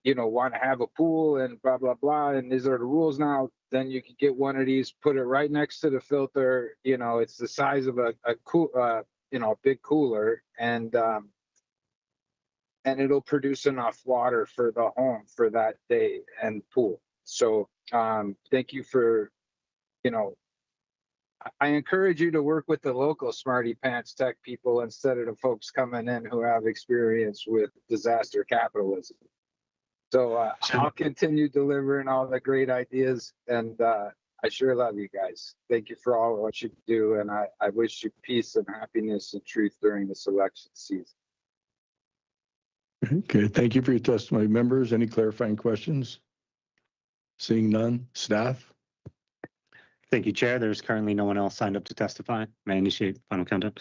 want to have a pool and blah, blah, blah, and these are the rules now, then you can get one of these, put it right next to the filter. It's the size of a big cooler, and it'll produce enough water for the home for that day and pool. So thank you for, I encourage you to work with the local Smarty Pants tech people instead of the folks coming in who have experience with disaster capitalism. So I'll continue delivering all the great ideas, and I sure love you guys. Thank you for all what you do, and I wish you peace and happiness and truth during this election season. Okay, thank you for your testimony. Members, any clarifying questions? Seeing none, staff? Thank you, Chair. There's currently no one else signed up to testify. May I initiate final countdown?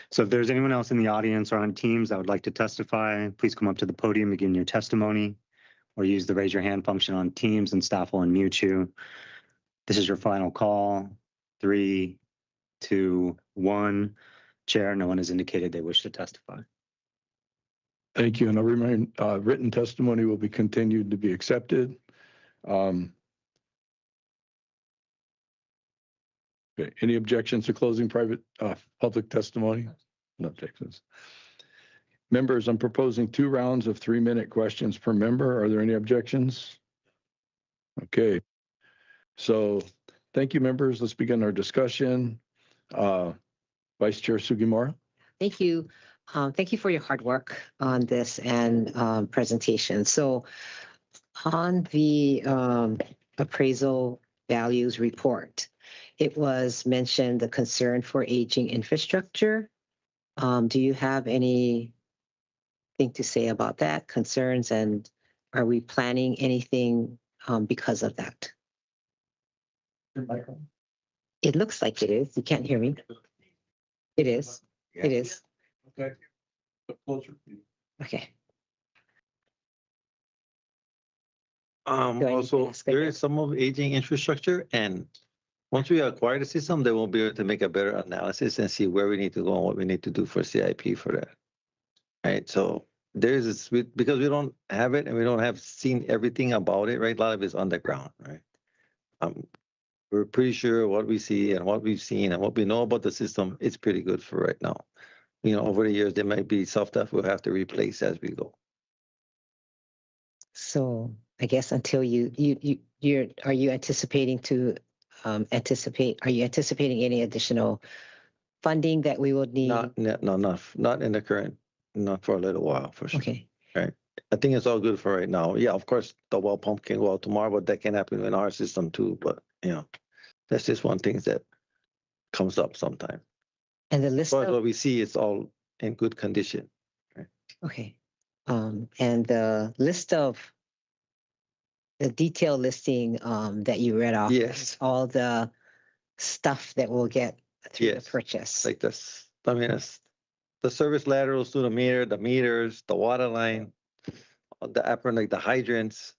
So if there's anyone else in the audience or on Teams that would like to testify, please come up to the podium, begin your testimony, or use the raise your hand function on Teams and staff will unmute you. This is your final call. 3, 2, 1. Chair, no one has indicated they wish to testify. Thank you. And I'll remind written testimony will be continued to be accepted. Okay. Any objections to closing private public testimony? not Texas. Members, I'm proposing 2 rounds of 3-minute questions per member. Are there any objections? Okay. So thank you, members. Let's begin our discussion. Vice Chair Sugimura. Thank you. Thank you for your hard work on this and presentation. So on the appraisal values report, it was mentioned the concern for aging infrastructure. Do you have anything to say about that, concerns, and are we planning anything because of that? It looks like it is. You can't hear me. It is. It is. Okay. Closer. Okay. Do I need to Also, ask there again? is some of aging infrastructure, and once we acquire the system, they will be able to make a better analysis and see where we need to go and what we need to do for CIP for that. Right. So there is this, because we don't have it and we don't have seen everything about it, right? A lot of it's on the ground, right? We're pretty sure what we see and what we've seen and what we know about the system, it's pretty good for right now. You know, over the years, there might be stuff that we'll have to replace as we go. So I guess until are you anticipating to are you anticipating any additional funding that we will need? Not in the current, not for a little while, for sure. Okay. Right. I think it's all good for right now. Yeah, of course, the well pump can go out tomorrow, but that can happen in our system too. But, you know, that's just one thing that comes up sometime. And the As list far as of, what we see, it's all in good condition. okay. And the list of the detailed listing that you read off. Yes. All the stuff that we'll get through Yes. the purchase. Like this, I mean, it's the service laterals to the meter, the meters, the water line, the apron, like the hydrants,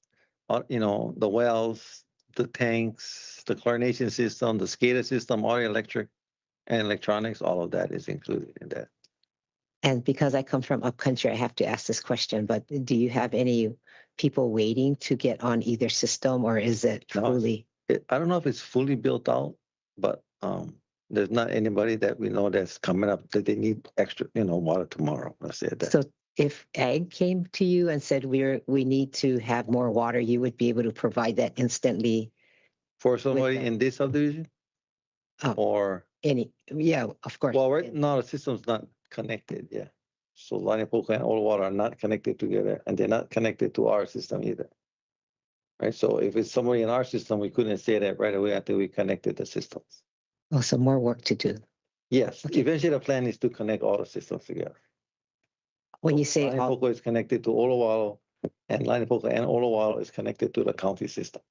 you know, the wells, the tanks, the chlorination system, the SCADA system, all the electric and electronics, all of that is included in that. And because I come from upcountry, I have to ask this question, but do you have any people waiting to get on either system, or is it fully? I don't know if it's fully built out, but there's not anybody that we know that's coming up that they need extra, you know, water tomorrow. Let's say that. So if ag came to you and said we need to have more water, you would be able to provide that instantly For somebody in this subdivision? Or yeah, of course. Well, right now the system's not connected, yeah. So Lanipoca and Old Water are not connected together, and they're not connected to our system either. Right, so if it's somebody in our system, we couldn't say that right away until we connected the systems. Oh, so more work to do. Yes, eventually the plan is to connect all the systems together. When you say Lanipoca is connected to Olowalo, and Lanipoca and Olowalo is connected to the county system.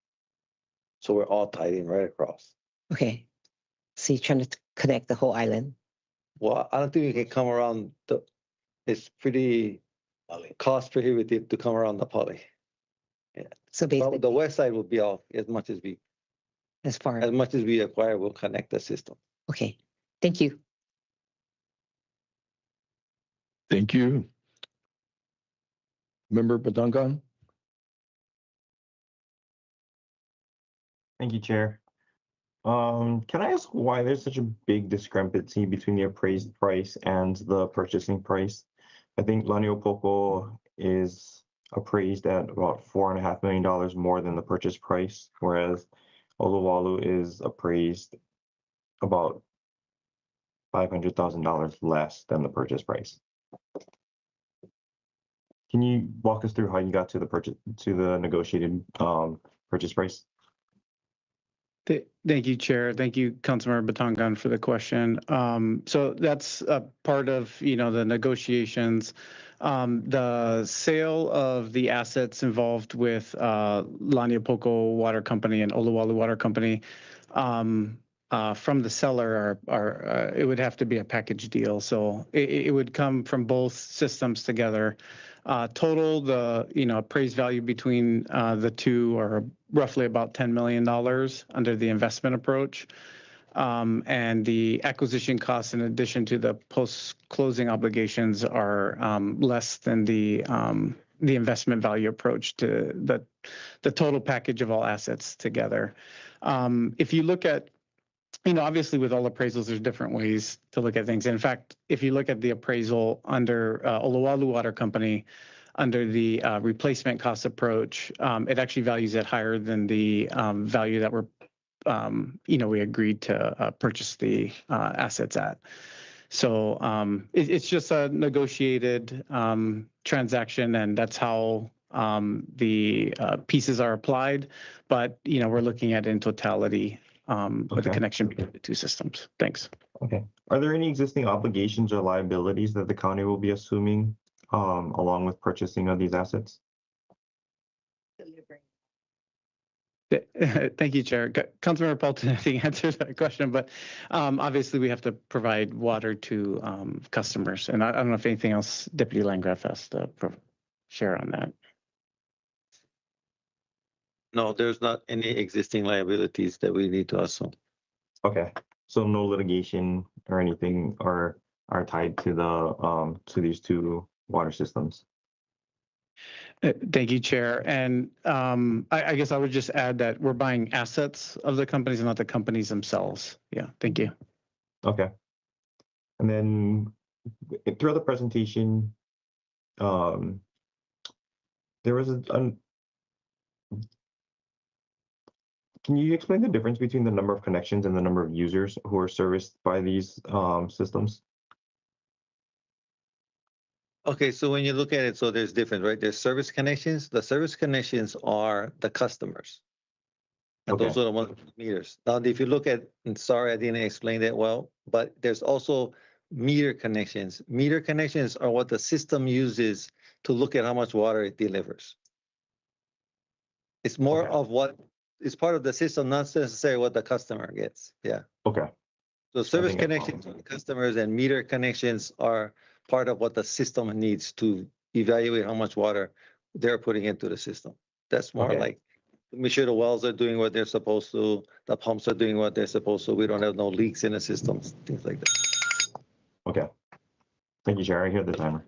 So we're all tied in right across. Okay. So you're trying to connect the whole island? Well, I don't think we can come around it's pretty cost prohibitive to come around the poly. Yeah. So basically, the west side will be all as much as we acquire, we'll connect the system. Okay. Thank you. Thank you. Member Batangan. Thank you, Chair. Can I ask why there's such a big discrepancy between the appraised price and the purchasing price? I think Laniopoko is appraised at about $4.5 million more than the purchase price, whereas Oluwalu is appraised about $500,000 less than the purchase price. Can you walk us through how you got to the negotiated purchase price? Thank you, Chair. Thank you, Councilmember Batangan, for the question. So that's a part of, the negotiations. The sale of the assets involved with Laniopoko Water Company and Oluwalu Water Company from the seller are it would have to be a package deal. So it would come from both systems together. Total, the appraised value between the two are roughly about $10 million under the investment approach. And the acquisition costs, in addition to the post-closing obligations, are less than the investment value approach to the total package of all assets together. If you look at obviously with all appraisals, there's different ways to look at things. In fact, if you look at the appraisal under Olowalu Water Company, under the replacement cost approach, it actually values it higher than the value that we agreed to purchase the assets at. So it's just a negotiated transaction, and that's how the pieces are applied. But we're looking at it in totality with the connection between the two systems. Thanks. Okay. Are there any existing obligations or liabilities that the county will be assuming along with purchasing of these assets? Thank you, Chair. Councilmember Paulton, I think, answered that question, but obviously we have to provide water to customers. And I don't know if anything else Deputy Landgraf has to share on that. No, there's not any existing liabilities that we need to assume. Okay. So no litigation or anything are tied to the to these two water systems. Thank you, Chair. And I guess I would just add that we're buying assets of the companies and not the companies themselves. Yeah, thank you. Okay. And then throughout the presentation, there was can you explain the difference between the number of connections and the number of users who are serviced by these systems? Okay, so when you look at it, so there's different, right? There's service connections. The service connections are the customers. And those are the ones with meters. Now, if you look at, and sorry, I didn't explain that well, but there's also meter connections. Meter connections are what the system uses to look at how much water it delivers. It's more of what is part of the system, not necessarily what the customer gets. Yeah. Okay. So service connections are the customers, and meter connections are part of what the system needs to evaluate how much water they're putting into the system. That's more like, make sure the wells are doing what they're supposed to, the pumps are doing what they're supposed to, we don't have no leaks in the systems, things like that. Okay. Thank you, Chair. I hear the timer.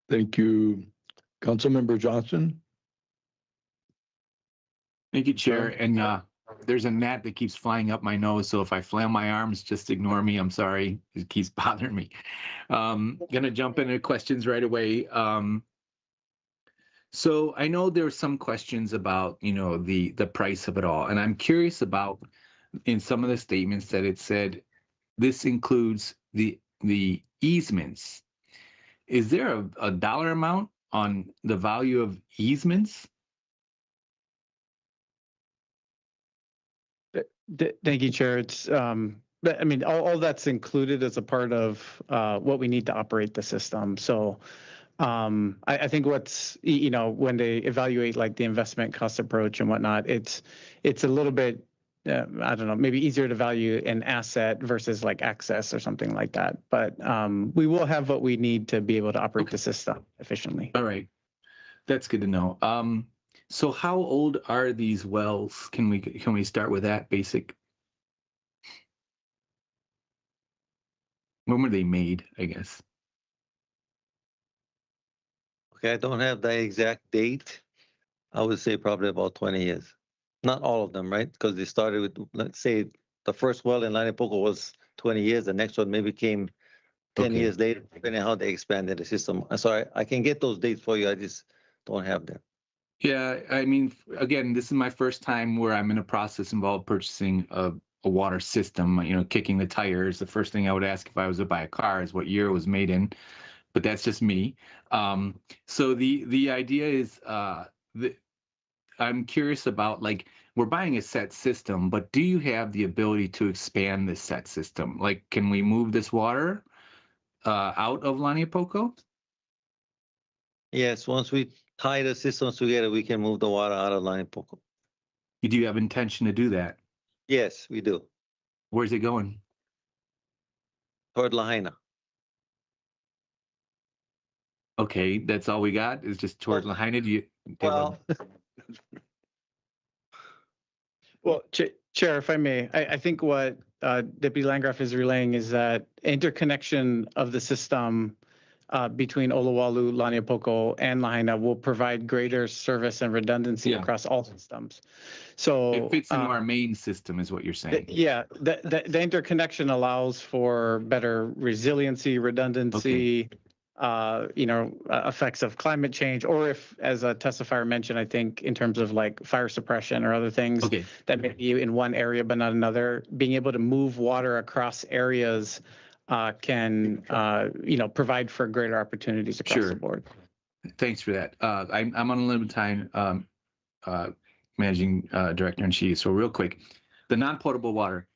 Thank you. Councilmember Johnson. Thank you, Chair. And there's a gnat that keeps flying up my nose, so if I flail my arms, just ignore me. I'm sorry. It keeps bothering me. Gonna jump into questions right away. So I know there are some questions about, the price of it all, and I'm curious about in some of the statements that it said this includes the easements. Is there a dollar amount on the value of easements? Thank you, Chair. It's all that's included as a part of what we need to operate the system. So I think what's, when they evaluate like the investment cost approach and whatnot, it's a little bit, I don't know, maybe easier to value an asset versus like access or something like that. But we will have what we need to be able to operate the system efficiently. All right. That's good to know. So how old are these wells? Can we start with that basic? When were they made, I guess? Okay, I don't have the exact date. I would say probably about 20 years. Not all of them, right? Because they started with, let's say, the first well in Lanipoco was 20 years. The next one maybe came 10 years later, depending on how they expanded the system. So I can get those dates for you. I just don't have them. Yeah, I mean, again, this is my first time where I'm in a process involved purchasing a water system, kicking the tires. The first thing I would ask if I was to buy a car is what year it was made in, but that's just me. So the idea is I'm curious about, like, we're buying a set system, but do you have the ability to expand this set system? Like, can we move this water out of Lanipoco? Yes, once we tie the systems together, we can move the water out of Lanipoco. You do have intention to do that? Yes, we do. Where's it going? Toward Lahaina. Okay, that's all we got is just toward Lahaina. Do you? Well, Chair, if I may, I think what Deputy Landgraf is relaying is that interconnection of the system between Oluwalu, Laniapoko, and Lahaina will provide greater service and redundancy Yeah. across all systems. So It fits into our main system is what you're saying. yeah, the interconnection allows for better resiliency, redundancy, effects of climate change, or if, as a testifier mentioned, I think in terms of like fire suppression or other things Okay. that may be in one area but not another, being able to move water across areas can, provide for greater opportunities across the board. Thanks for that. I'm on a limited time, managing director and chief. So real quick, the non-potable water,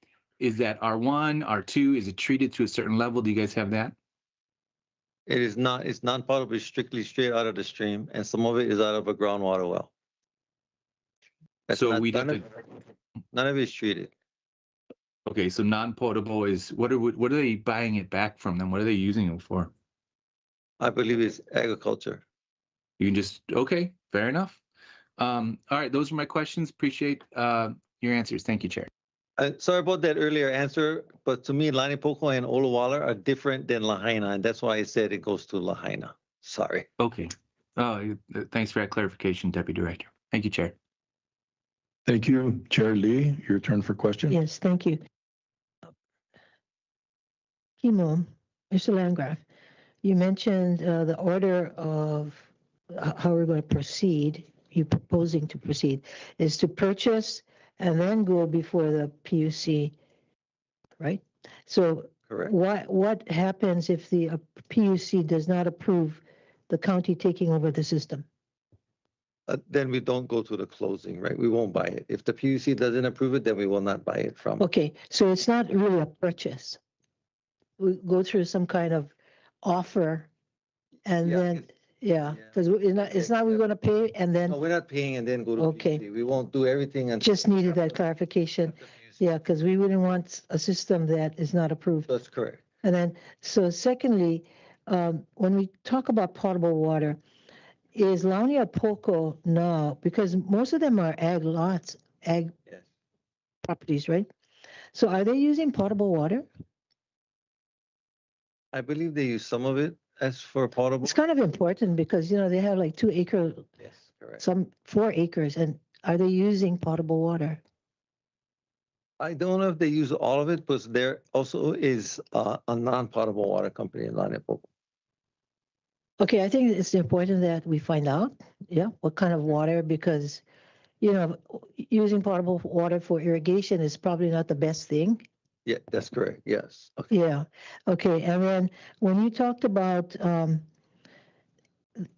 is that R1, R2? Is it treated to a certain level? Do you guys have that? It is not, it's non-potable, it's strictly straight out of the stream, and some of it is out of a groundwater well. That's So not- we'd have none of it is treated. Okay, so non-potable is, what are they buying it back from them? What are they using it for? I believe it's agriculture. You can just, okay, fair enough. All right, those are my questions. Appreciate your answers. Thank you, Chair. Sorry about that earlier answer, but to me, Laniapoko and Oluwala are different than Lahaina, and that's why I said it goes to Lahaina. Sorry. Okay. Thanks for that clarification, Deputy Director. Thank you, Chair. Thank you. Chair Lee, your turn for question. Yes, thank you. Kimo, Mr. Landgraf, you mentioned the order of how we're going to proceed. You're proposing to proceed is to purchase and then go before the PUC, right? So Correct. what happens if the PUC does not approve the county taking over the system? Then we don't go to the closing, right? We won't buy it. If the PUC doesn't approve it, then we will not buy it from. Okay, so it's not really a purchase. We go through some kind of offer and then, because it's not we're going to pay and then. No, we're not paying and then go to Okay. PUC. We won't do everything and. Just needed that clarification. Yeah, because we wouldn't want a system that is not approved. That's correct. And then, so secondly, when we talk about potable water, is Laniapoko now, because most of them are ag lots, ag properties, right? So are they using potable water? I believe they use some of it as for potable. It's kind of important because, they have like 2 acres, Yes, correct. some 4 acres, and are they using potable water? I don't know if they use all of it, but there also is a non-potable water company in Laniapoko. Okay, I think it's important that we find out, what kind of water, because, using potable water for irrigation is probably not the best thing. Yeah, that's correct. Yes. Okay. Yeah. Okay. And then when you talked about,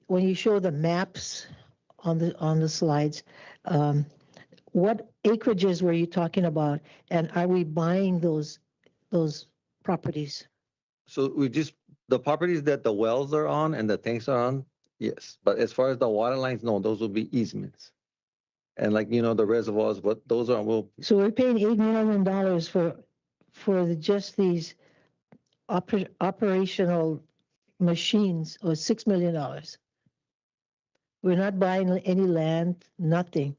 when you show the maps on the slides, what acreages were you talking about? And are we buying those properties? So the properties that the wells are on and the tanks are on, yes. But as far as the water lines, no, those will be easements. And the reservoirs, what those are will. So we're paying $8 million for just these operational machines, or $6 million. We're not buying any land, nothing.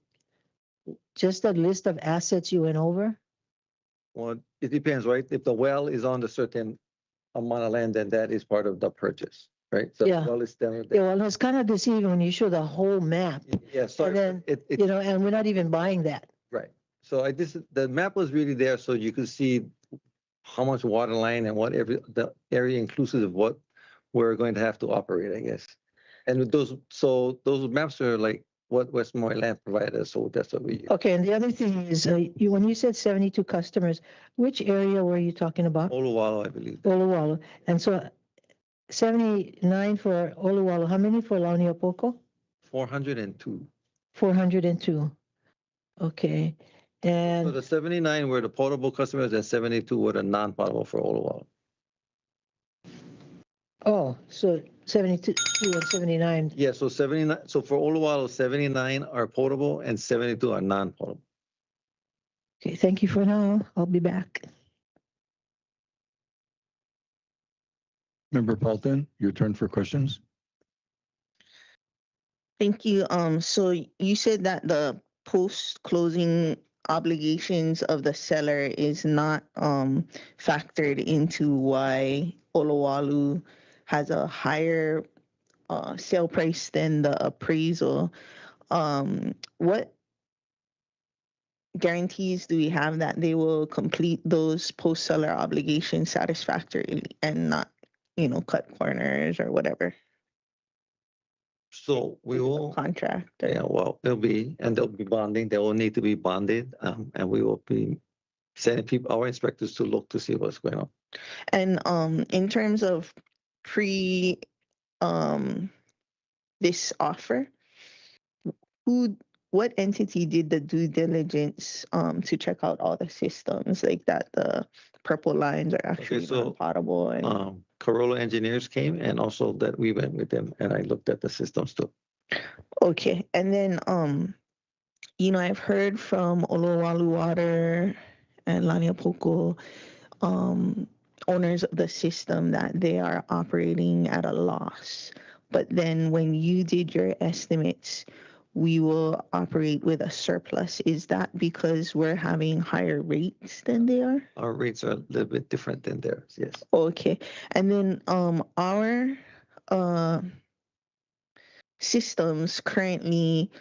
Just a list of assets you went over? Well, it depends, right? If the well is on a certain amount of land, then that is part of the purchase, right? So Yeah. the well is still Yeah, well, it's kind of deceiving when you show the whole map. Yeah, sorry. And then, and we're not even buying that. Right. So the map was really there so you could see how much water line and the area inclusive of what we're going to have to operate, I guess. And those maps are like what Westmore Land provided us, so that's what we use. Okay, and the other thing is, when you said 72 customers, which area were you talking about? Oluwalo, I believe. Oluwalo. And so 79 for Oluwalo. How many for Laniapoko? 402. 402. Okay. And So the 79 were the potable customers and 72 were the non-potable for Oluwalo. oh, so 72 and 79. Yeah, so 79. So for Oluwalo, 79 are potable and 72 are non-potable. Okay, thank you for now. I'll be back. Member Paulton, your turn for questions. Thank you. So you said that the post-closing obligations of the seller is not factored into why Oluwalu has a higher sale price than the appraisal, what guarantees do we have that they will complete those post-seller obligations satisfactorily and not, cut corners or whatever? So we will, Contract. yeah, well, they'll be bonding. They will need to be bonded, and we will be sending people, our inspectors, to look to see what's going on. And in terms of this offer, what entity did the due diligence to check out all the systems, like that the purple lines are actually non-potable? And Corolla engineers came, and also that we went with them, and I looked at the systems too. okay, and then I've heard from Olowalu Water and Laniapoko owners of the system that they are operating at a loss. But then when you did your estimates, we will operate with a surplus. Is that because we're having higher rates than they are? Our rates are a little bit different than theirs, yes. Okay. And then our systems currently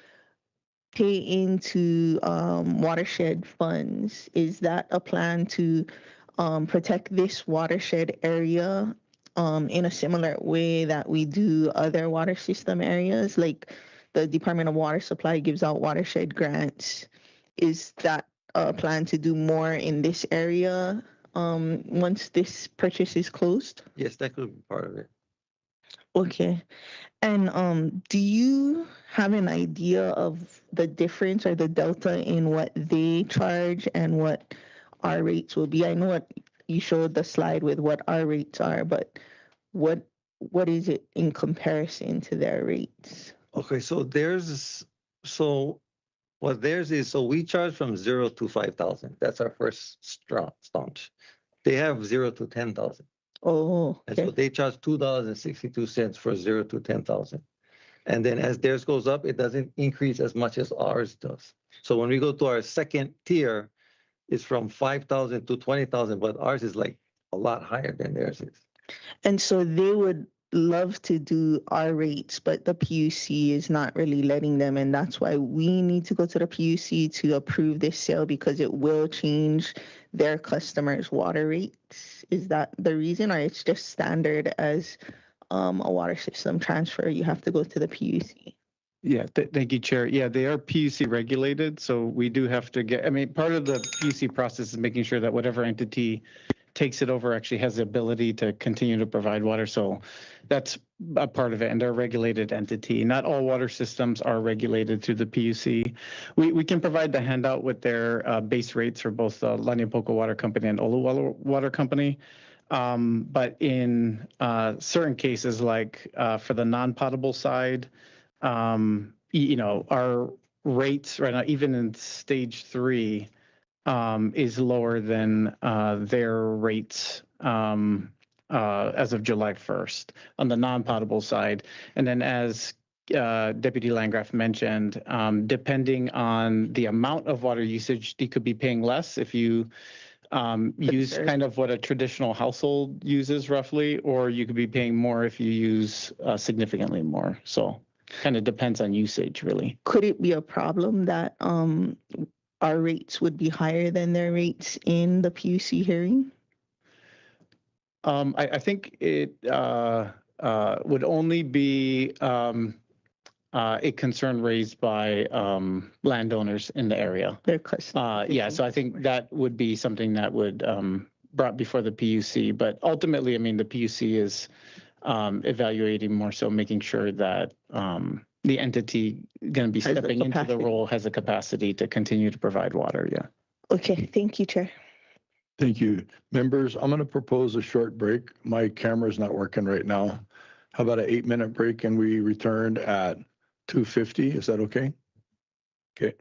pay into watershed funds. Is that a plan to protect this watershed area in a similar way that we do other water system areas? Like the Department of Water Supply gives out watershed grants. Is that a plan to do more in this area once this purchase is closed? Yes, that could be part of it. Okay. And do you have an idea of the difference or the delta in what they charge and what our rates will be? I know what you showed the slide with what our rates are, but what is it in comparison to their rates? Okay, so what theirs is, so we charge from 0 to 5,000. That's our first staunch. They have 0 to 10,000. Oh, okay. And so they charge $2.62 for 0 to 10,000. And then as theirs goes up, it doesn't increase as much as ours does. So when we go to our second tier, it's from 5,000 to 20,000, but ours is like a lot higher than theirs is. And so they would love to do our rates, but the PUC is not really letting them. And that's why we need to go to the PUC to approve this sale, because it will change their customers' water rates. Is that the reason, or it's just standard as a water system transfer? You have to go to the PUC. Yeah, thank you, Chair. Yeah, they are PUC regulated, so we do have to part of the PUC process is making sure that whatever entity takes it over actually has the ability to continue to provide water. So that's a part of it, and they're a regulated entity. Not all water systems are regulated through the PUC. We can provide the handout with their base rates for both the Laniapoko Water Company and Olowalu Water Company. But in certain cases, like for the non-potable side, our rates right now, even in stage 3, is lower than their rates as of July 1st on the non-potable side. And then as Deputy Landgraf mentioned, depending on the amount of water usage, you could be paying less if you use kind of what a traditional household uses roughly, or you could be paying more if you use significantly more. So kind of depends on usage, really. Could it be a problem that our rates would be higher than their rates in the PUC hearing? I think it would only be a concern raised by landowners in the area. Their customers. Yeah, so I think that would be something that would brought before the PUC. But ultimately, I mean, the PUC is evaluating more so making sure that the entity going to be stepping into the role has a capacity to continue to provide water. Yeah. Okay, thank you, Chair. Thank you. Members, I'm going to propose a short break. My camera's not working right now. How about an 8-minute break, and we returned at 2:50? Is that okay? Okay.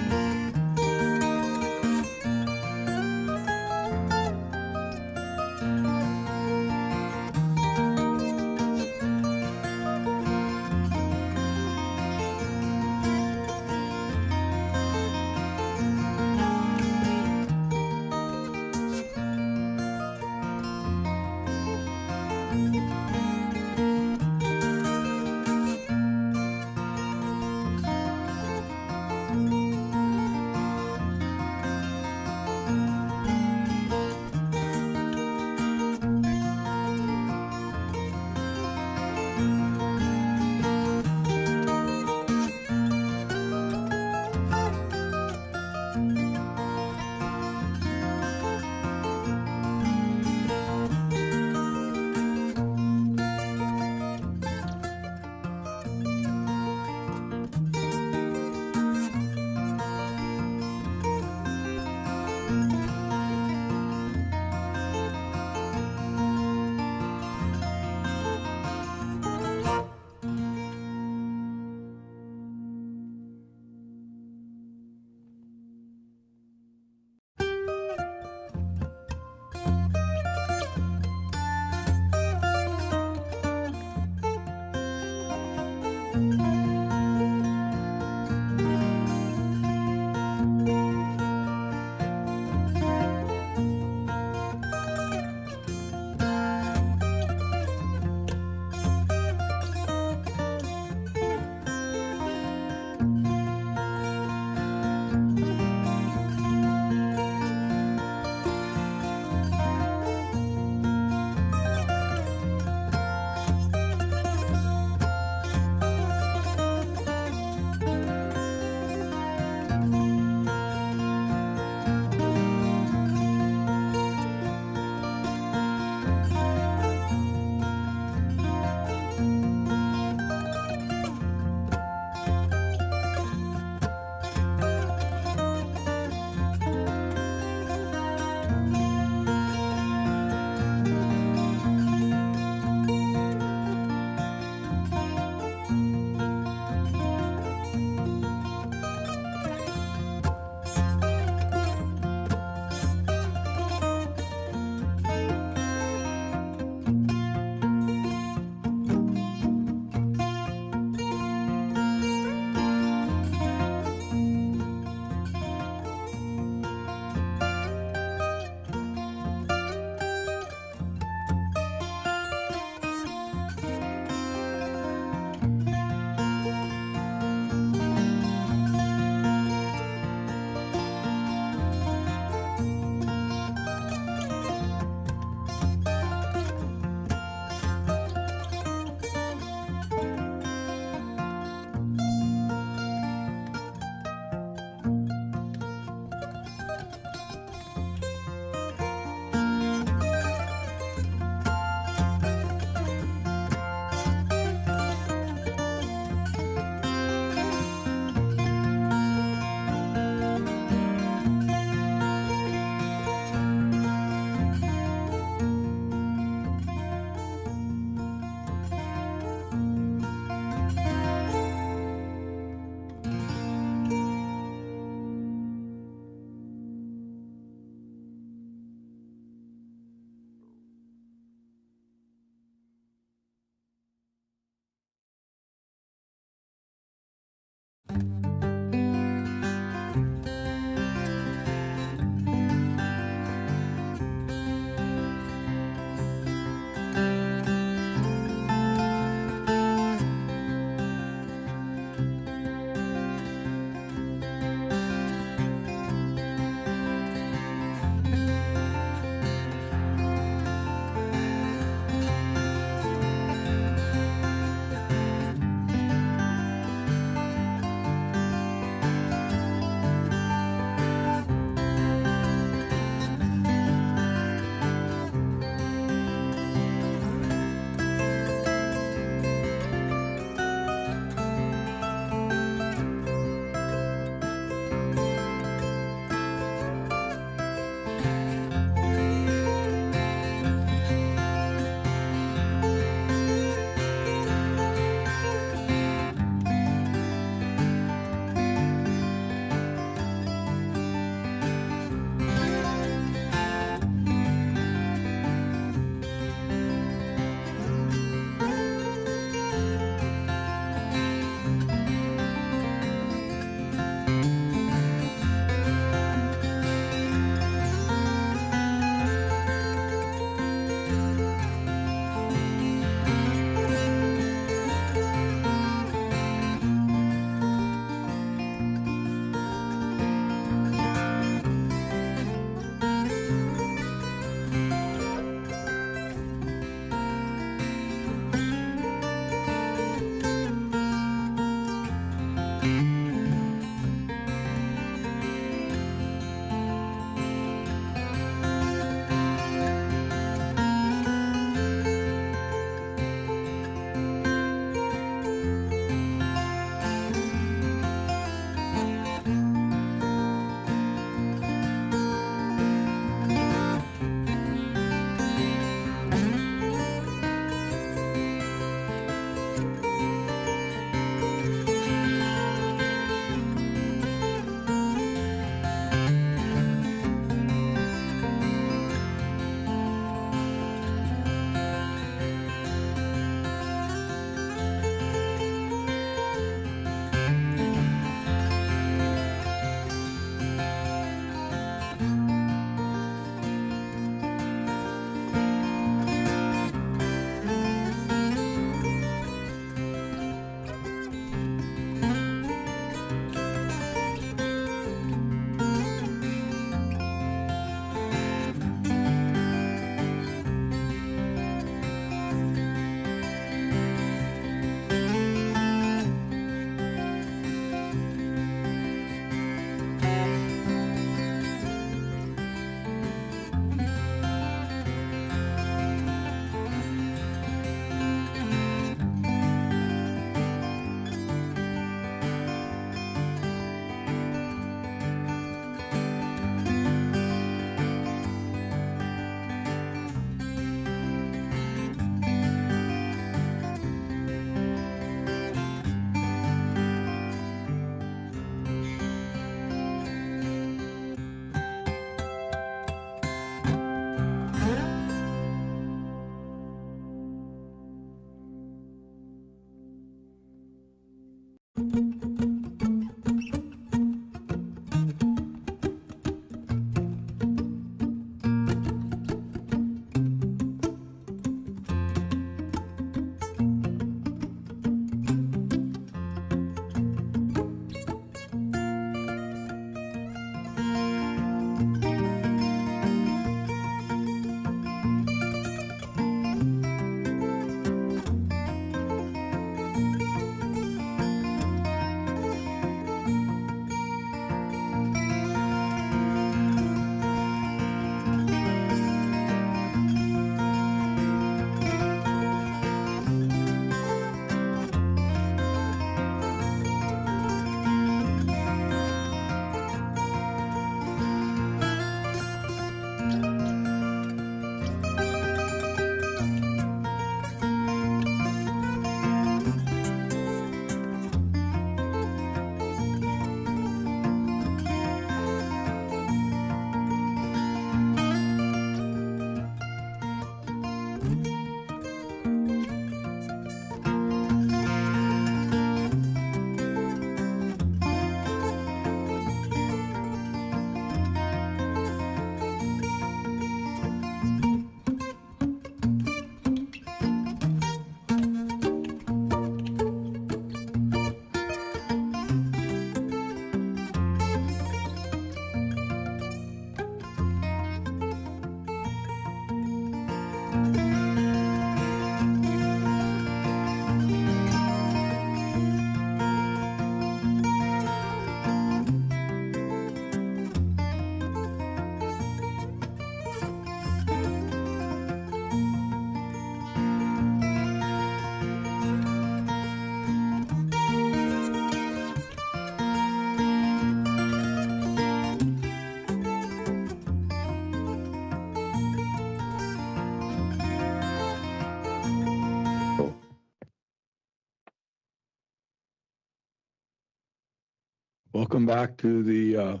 Welcome back to the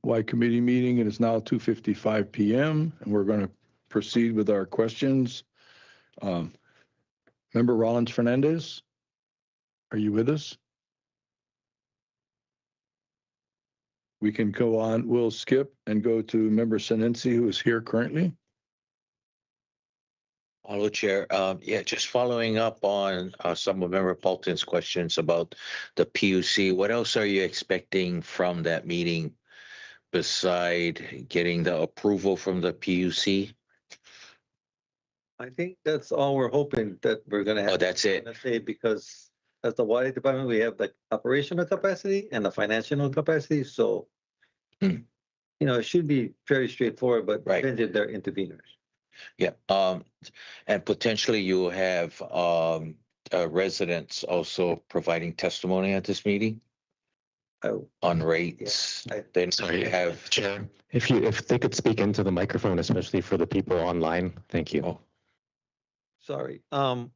WAI committee meeting. It is now 2:55 p.m. and we're going to proceed with our questions. Member Rollins Fernandez, are you with us? We can go on. We'll skip and go to Member Senensi, who is here currently. Hello, Chair. Yeah, just following up on some of Member Paulton's questions about the PUC. What else are you expecting from that meeting beside getting the approval from the PUC? I think that's all we're hoping that we're gonna have. Oh, that's it. Gonna say, because as the water department, we have the operational capacity and the financial capacity, so it should be very straightforward, but Right. depends if they're interveners. Yeah, and potentially you will have residents also providing testimony at this meeting on rates. Then Sorry, you have Chair. If they could speak into the microphone, especially for the people online, thank you. Oh. Sorry.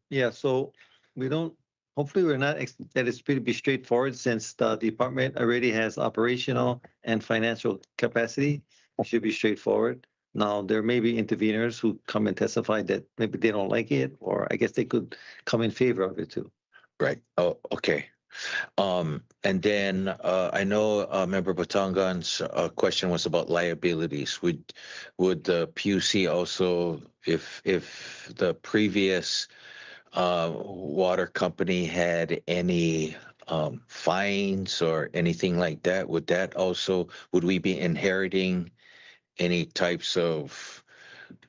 Yeah, so we don't, hopefully we're not, that is pretty straightforward since the department already has operational and financial capacity. It should be straightforward. Now, there may be interveners who come and testify that maybe they don't like it, or I guess they could come in favor of it too. Right. Oh, okay. And then I know Member Batangan's question was about liabilities. Would the PUC also, if the previous water company had any fines or anything like that, would we be inheriting any types of,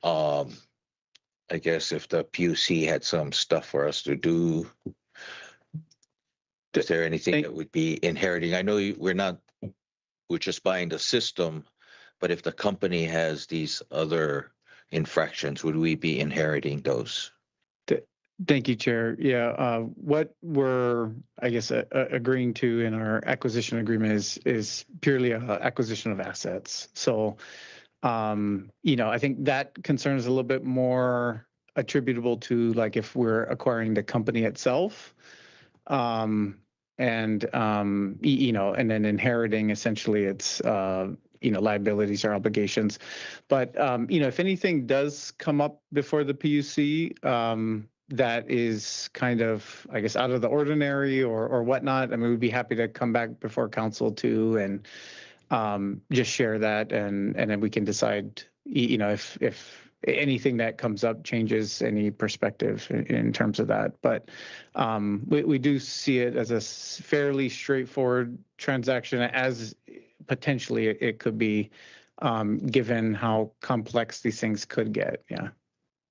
I guess if the PUC had some stuff for us to do, is there anything that would be inheriting? I know we're just buying the system, but if the company has these other infractions, would we be inheriting those? Thank you, Chair. Yeah, what we're, I guess, agreeing to in our acquisition agreement is purely an acquisition of assets. So, I think that concern is a little bit more attributable to like if we're acquiring the company itself, and then inheriting essentially its liabilities or obligations. But if anything does come up before the PUC, that is kind of, I guess, out of the ordinary or whatnot, I mean, we'd be happy to come back before council too and just share that, and then we can decide, if anything that comes up changes any perspective in terms of that. But we do see it as a fairly straightforward transaction, as potentially it could be, given how complex these things could get. Yeah.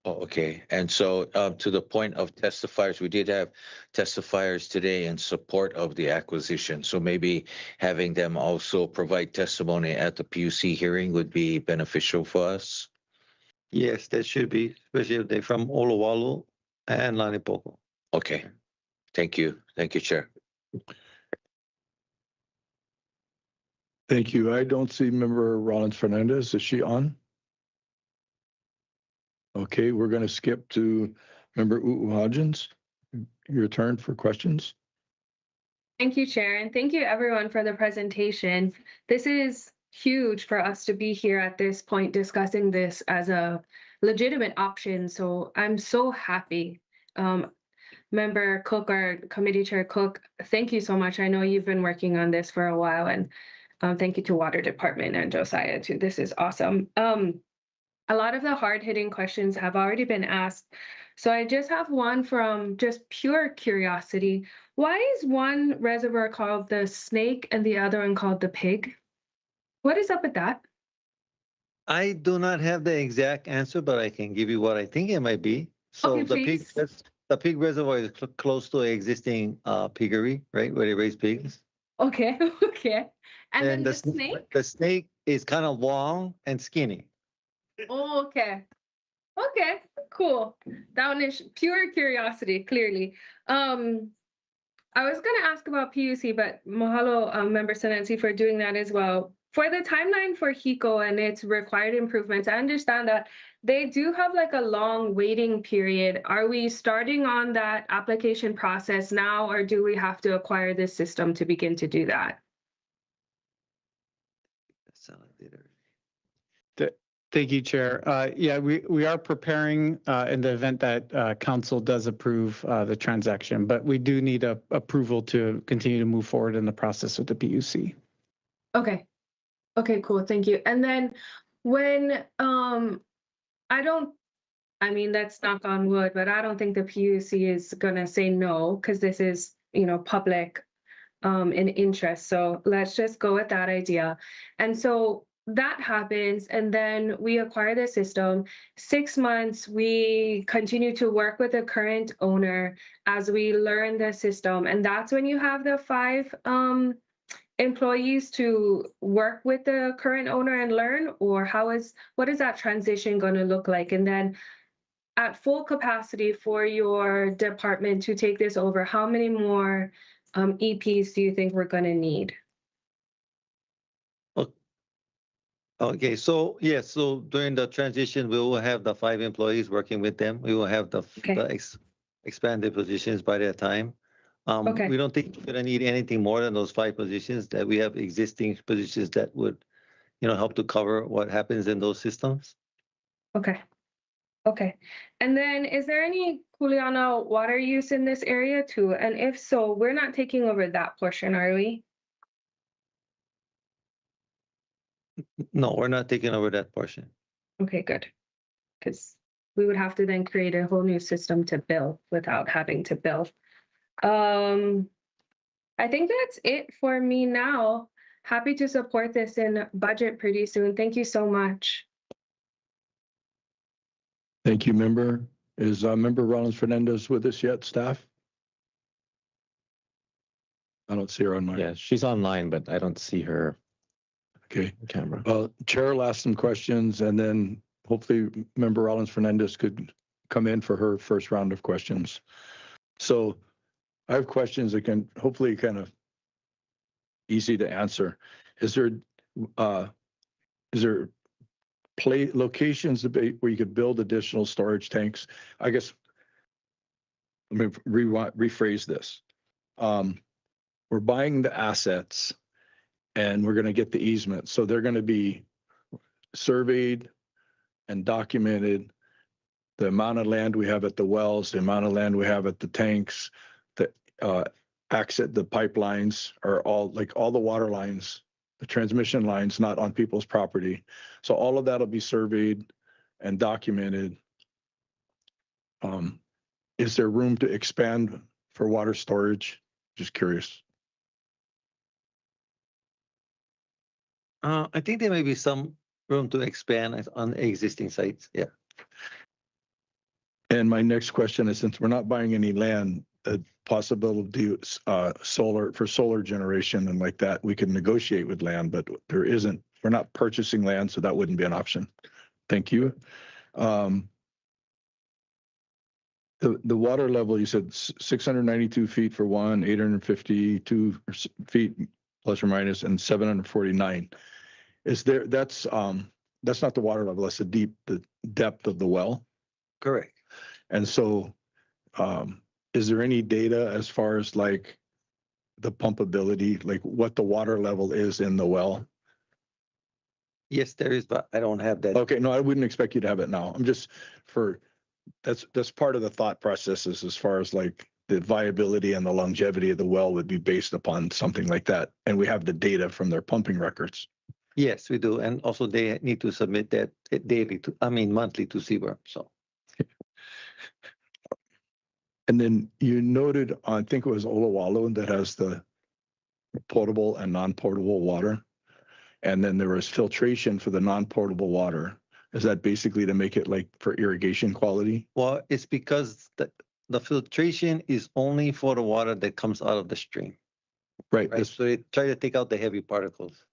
Oh, okay. And so to the point of testifiers, we did have testifiers today in support of the acquisition. So maybe having them also provide testimony at the PUC hearing would be beneficial for us. Yes, that should be, especially if they're from Olowalu and Lanipoco. Okay. Thank you. Thank you, Chair. Thank you. I don't see Member Rollins Fernandez. Is she on? Okay, we're going to skip to Member Hodgins. Your turn for questions. Thank you, Chair, and thank you everyone for the presentation. This is huge for us to be here at this point discussing this as a legitimate option. So I'm so happy. Member Cook, our committee chair Cook, thank you so much. I know you've been working on this for a while, and thank you to Water Department and Josiah too. This is awesome. A lot of the hard-hitting questions have already been asked. So I just have one from just pure curiosity. Why is one reservoir called the Snake and the other one called the Pig? What is up with that? I do not have the exact answer, but I can give you what I think it might be. So Okay, the pig reservoir is close to an existing piggery, right, where they raise pigs. Okay, okay. And then the snake? The snake is kind of long and skinny. Oh, okay. Okay, cool. That one is pure curiosity, clearly. I was going to ask about PUC, but mahalo, Member Senensi, for doing that as well. For the timeline for HICO and its required improvements, I understand that they do have like a long waiting period. Are we starting on that application process now, or do we have to acquire this system to begin to do that? Thank you, Chair. Yeah, we are preparing in the event that council does approve the transaction, but we do need approval to continue to move forward in the process with the PUC. Okay. Okay, cool. Thank you. And then when let's knock on wood, but I don't think the PUC is gonna say no, because this is, public in interest. So let's just go with that idea. And so that happens, and then we acquire the system. 6 months, we continue to work with the current owner as we learn the system, and that's when you have the 5 employees to work with the current owner and learn, or what is that transition going to look like? And then at full capacity for your department to take this over, how many more EPs do you think we're going to need? Okay, so yes, so during the transition, we will have the 5 employees working with them. We will have the expanded positions by that time. Okay. We don't think we're gonna need anything more than those 5 positions, that we have existing positions that would, help to cover what happens in those systems. Okay. Okay. And then is there any Juliana water use in this area too? And if so, we're not taking over that portion, are we? No, we're not taking over that portion. Okay, good. Because we would have to then create a whole new system to bill without having to bill. I think that's it for me now. Happy to support this in budget pretty soon. Thank you so much. Thank you, member. Is member Rollins Fernandez with us yet, staff? I don't see her on my. Yeah, she's online, but I don't see her Okay. camera. Chair will ask some questions, and then hopefully member Rollins Fernandez could come in for her first round of questions. So I have questions that can hopefully kind of easy to answer. Is there locations where you could build additional storage tanks? I guess let me rephrase this. We're buying the assets and we're going to get the easement. So they're going to be surveyed and documented. The amount of land we have at the wells, the amount of land we have at the tanks, the the pipelines are all the water lines, the transmission lines, not on people's property. So all of that will be surveyed and documented. Is there room to expand for water storage? Just curious. I think there may be some room to expand on existing sites. Yeah. And my next question is, since we're not buying any land, the possibility solar generation and like that, we could negotiate with land, but we're not purchasing land, so that wouldn't be an option. Thank you. The water level, you said 692 feet for one, 852 feet plus or minus, and 749. That's not the water level, that's the depth of the well? Correct. And so is there any data as far as like the pumpability, like what the water level is in the well? Yes, there is, but I don't have that. Okay, no, I wouldn't expect you to have it now. I'm just that's part of the thought processes as far as like the viability and the longevity of the well would be based upon something like that. And we have the data from their pumping records. Yes, we do. And also they need to submit that monthly to CBER. So. And then you noted, I think it was Olawalo that has the potable and non-potable water. And then there was filtration for the non-potable water. Is that basically to make it like for irrigation quality? Well, it's because the filtration is only for the water that comes out of the stream. Right. So they try to take out the heavy particles.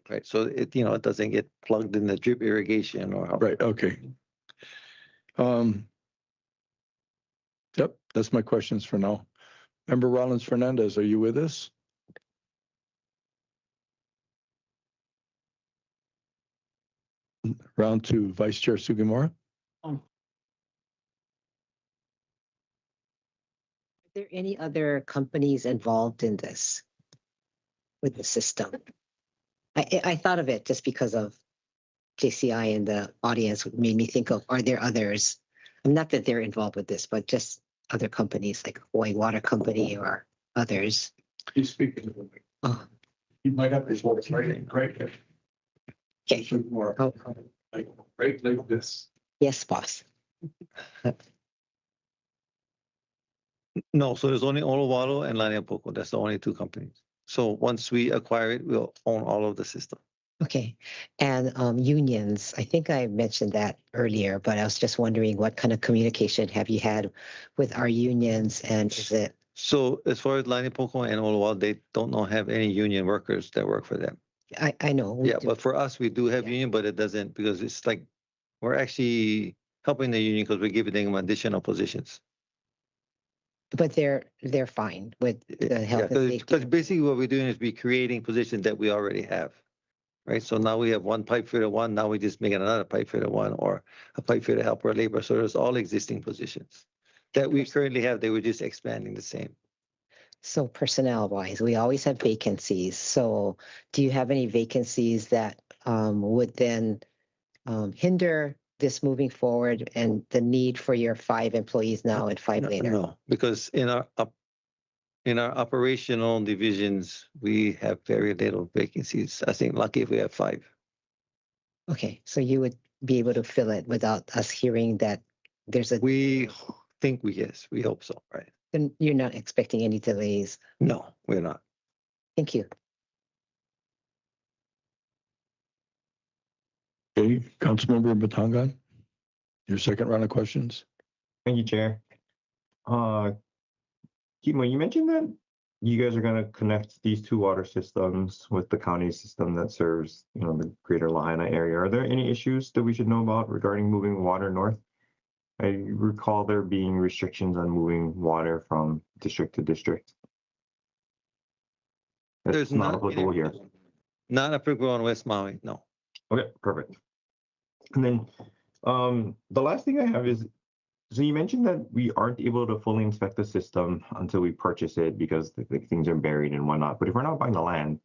Right. So it doesn't get plugged in the drip irrigation or. Right. Okay. Yep. That's my questions for now. Member Rollins Fernandez, are you with us? Round two, Vice Chair Sugimura. Are there any other companies involved in this with the system? I thought of it just because of JCI and the audience made me think of, are there others? Not that they're involved with this, but just other companies like WAI Water Company or others. He's speaking to them. Oh. You might have his voice right. Okay. Right like this. Yes, boss. No, so there's only Olawalo and Laniapoco. That's the only 2 companies. So once we acquire it, we'll own all of the system. Okay. And unions, I think I mentioned that earlier, but I was just wondering what kind of communication have you had with our unions, and is it? So as far as Lani Poco and Olawal, they don't have any union workers that work for them. I know. we Yeah, do. but for us, we do have Yeah. union, but it doesn't, because it's like, we're actually helping the union because we're giving them additional positions. But they're fine with the health and Because safety. basically what we're doing is we're creating positions that we already have. Right, so now we have one pipe fitter one, now we just make another pipe fitter one, or a pipe fitter helper labor. So there's all existing positions that we currently have. They were just expanding the same. So personnel wise, we always have vacancies. So do you have any vacancies that would then hinder this moving forward and the need for your 5 employees now and 5 later? No, because in our operational divisions, we have very little vacancies. I think lucky if we have 5. Okay, so you would be able to fill it without us hearing that there's a. We think yes, we hope so, right? Then you're not expecting any delays. No, we're not. Thank you. Okay, Councilmember Batangan, your second round of questions. Thank you, Chair. Kimo, you mentioned that you guys are going to connect these 2 water systems with the county system that serves, the greater Lahaina area. Are there any issues that we should know about regarding moving water north? I recall there being restrictions on moving water from district to district. There's not applicable here. Not applicable on West Maui, no. Okay, perfect. And then the last thing I have is, so you mentioned that we aren't able to fully inspect the system until we purchase it because the things are buried and whatnot. But if we're not buying the land,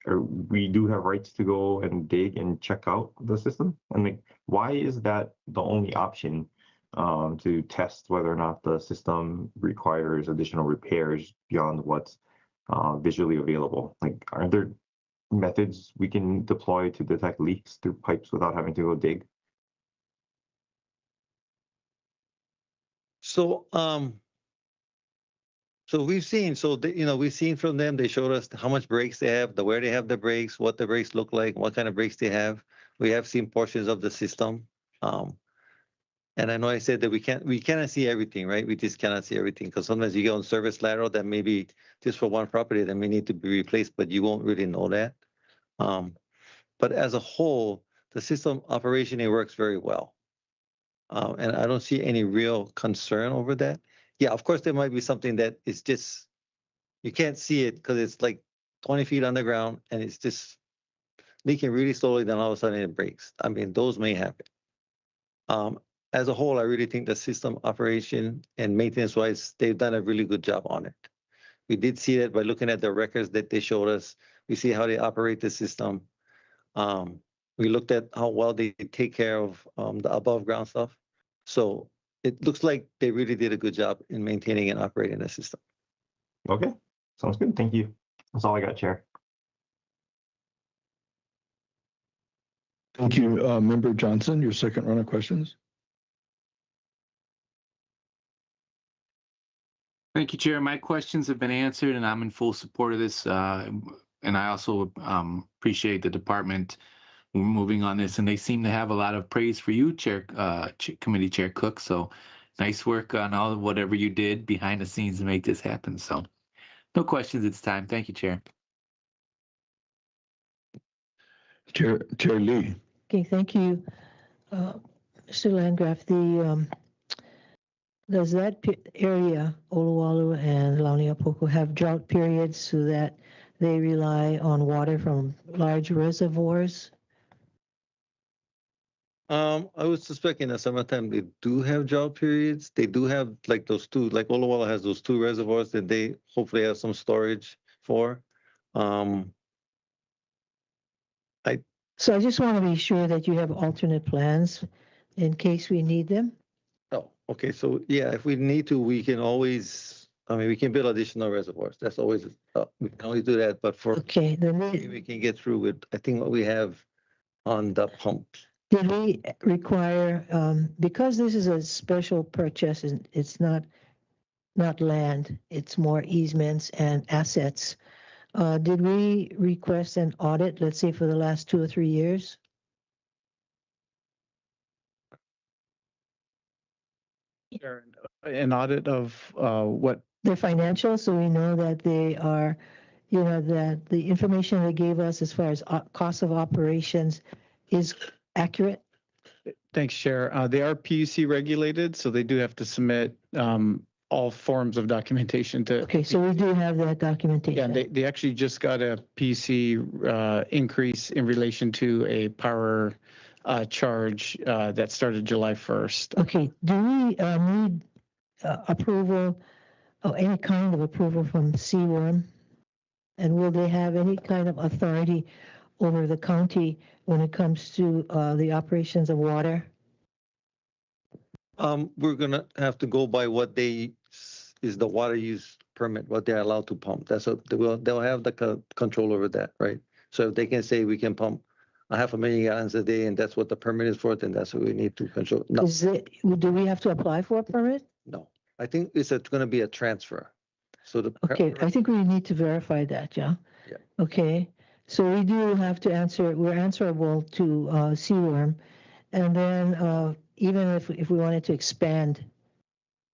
we do have rights to go and dig and check out the system. And why is that the only option to test whether or not the system requires additional repairs beyond what's visually available? Are there methods we can deploy to detect leaks through pipes without having to go dig? So, we've seen, we've seen from them, they showed us how much brakes they have, where they have the brakes, what the brakes look like, what kind of brakes they have. We have seen portions of the system. And I know I said that we cannot see everything, right? We just cannot see everything because sometimes you get on service lateral that maybe just for one property that may need to be replaced, but you won't really know that. But as a whole, the system operation, it works very well. And I don't see any real concern over that. Yeah, of course, there might be something that is just, you can't see it because it's like 20 feet underground and it's just leaking really slowly, then all of a sudden it breaks. I mean, those may happen. As a whole, I really think the system operation and maintenance-wise, they've done a really good job on it. We did see that by looking at the records that they showed us. We see how they operate the system. We looked at how well they take care of the above ground stuff. So it looks like they really did a good job in maintaining and operating the system. Okay, sounds good. Thank you. That's all I got, Chair. Thank you, Member Johnson, your second round of questions. Thank you, Chair. My questions have been answered, and I'm in full support of this. And I also appreciate the department moving on this, and they seem to have a lot of praise for you, Committee Chair Cook. So nice work on all whatever you did behind the scenes to make this happen. So no questions this time. Thank you, Chair. Chair Lee. Okay, thank you. Mr. Landgraf, does that area, Oluwalu and Launiapoku, have drought periods so that they rely on water from large reservoirs? I was suspecting that summertime they do have drought periods. They do have like those 2, like Olawala has those 2 reservoirs that they hopefully have some storage for. So I just want to be sure that you have alternate plans in case we need them. Oh, okay. So yeah, if we need to, we can always, we can build additional reservoirs. That's always, we can always do that. But for okay, then we can get through with, I think what we have on the pumps. Did we require, because this is a special purchase, and it's not land, it's more easements and assets. did we request an audit, let's say for the last 2 or 3 years? An audit of what? Their financials, so we know that they are, that the information they gave us as far as cost of operations is accurate? Thanks, Chair. They are PUC regulated, so they do have to submit all forms of documentation to. Okay, so we do have that Yeah, documentation. they actually just got a PUC increase in relation to a power charge that started July 1st. Okay, do we need approval, or any kind of approval from C1? And will they have any kind of authority over the county when it comes to the operations of water? We're gonna have to go by what is the water use permit, what they're allowed to pump. That's what they'll have the control over that, right? So if they can say we can pump 500,000 gallons a day and that's what the permit is for, then that's what we need to control. No, Do we have to apply for a permit? no. I think it's gonna be a transfer. So Okay, I think we need to verify that, yeah? Yeah. Okay, so we do have to we're answerable to CWORM. And then even if we wanted to expand,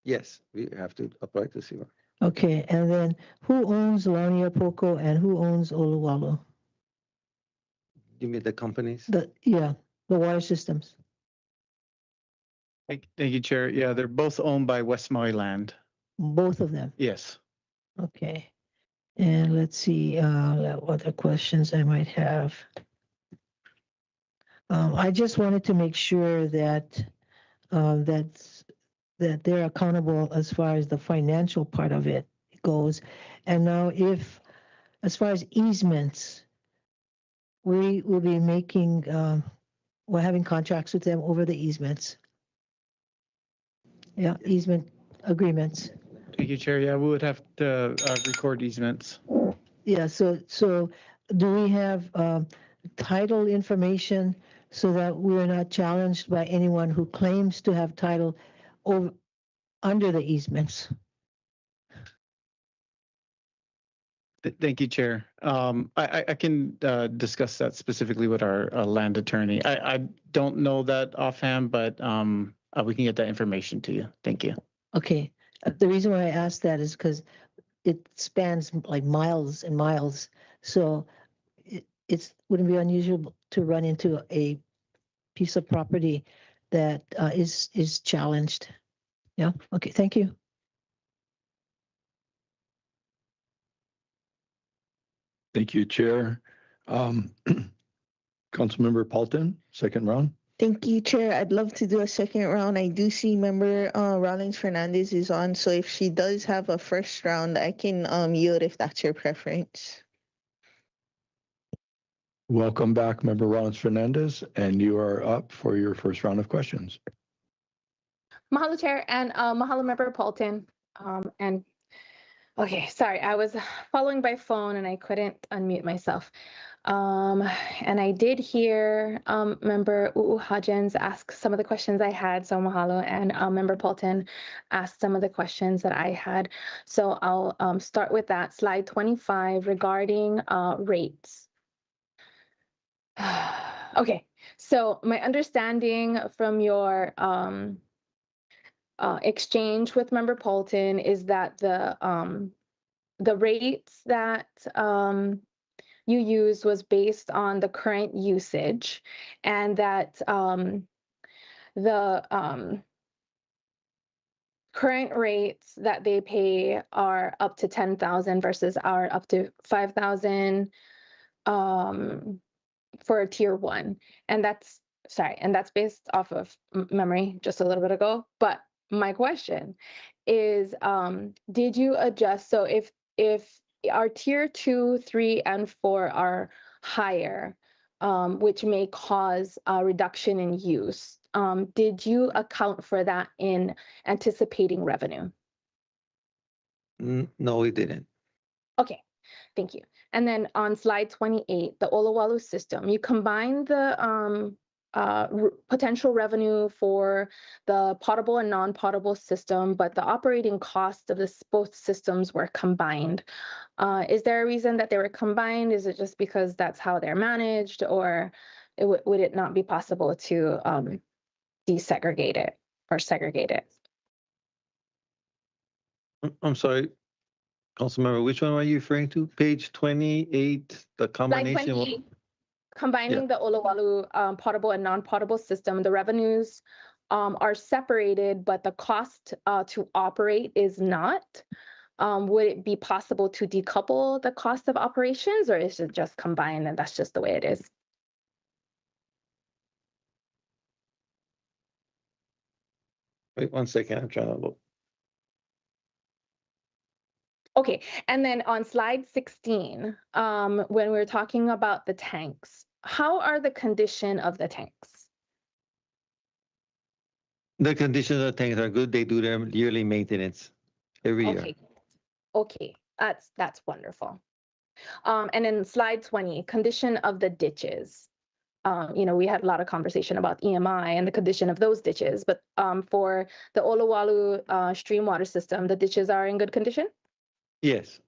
Yes, we have to apply to see. okay, and then who owns Laniapoko and who owns Oluwalu? Give me the companies. The water systems. Thank you, Chair. Yeah, they're both owned by West Maui Land. Both of them. Yes. Okay. And let's see what other questions I might have. I just wanted to make sure that that they're accountable as far as the financial part of it goes. And now, as far as easements, we will be making we're having contracts with them over the easements. Yeah, easement agreements. Thank you, Chair. Yeah, we would have to record easements. Yeah, so do we have title information so that we're not challenged by anyone who claims to have title over under the easements? Thank you, Chair. I can discuss that specifically with our land attorney. I don't know that offhand, but we can get that information to you. Thank you. Okay. The reason why I asked that is because it spans like miles and miles. So it wouldn't be unusual to run into a piece of property that is challenged. Yeah. Okay. Thank you. Thank you, Chair. Councilmember Paulton, second round. Thank you, Chair. I'd love to do a second round. I do see member Rollins Fernandez is on, so if she does have a first round, I can yield if that's your preference. Welcome back, member Rollins Fernandez, and you are up for your first round of questions. Mahalo, Chair, and mahalo, Member Paulton. Okay, sorry, I was following by phone and I couldn't unmute myself. And I did hear Member Hajens ask some of the questions I had, so mahalo, and Member Paulton asked some of the questions that I had. So I'll start with that, slide 25 regarding rates. Okay, so my understanding from your exchange with Member Paulton is that the rates that you used was based on the current usage, and that the current rates that they pay are up to 10,000 versus our up to 5,000 for tier 1, and that's based off of memory just a little bit ago. But my question is, did you adjust? So if our tier 2, 3, and 4 are higher, which may cause a reduction in use, did you account for that in anticipating revenue? No, we didn't. Okay, thank you. And then on slide 28, the Oluwalu system, you combine the potential revenue for the potable and non-potable system, but the operating cost of both systems were combined. Is there a reason that they were combined? Is it just because that's how they're managed, or would it not be possible to desegregate it or segregate it? I'm sorry, Councilmember, which one are you referring to? Page 28, the Slide combination. 28, combining the Olowalu potable and non-potable system, the revenues are separated, but the cost to operate is not. Would it be possible to decouple the cost of operations, or is it just combined and that's just the way it is? Wait 1 second, I'm trying to look. Okay, and then on slide 16, when we're talking about the tanks, how are the condition of the tanks? The conditions of the tanks are good. They do their yearly maintenance every year. Okay, that's wonderful. And then slide 20, condition of the ditches. We had a lot of conversation about EMI and the condition of those ditches, but for the Olowalu stream water system, the ditches are in good condition? Yes.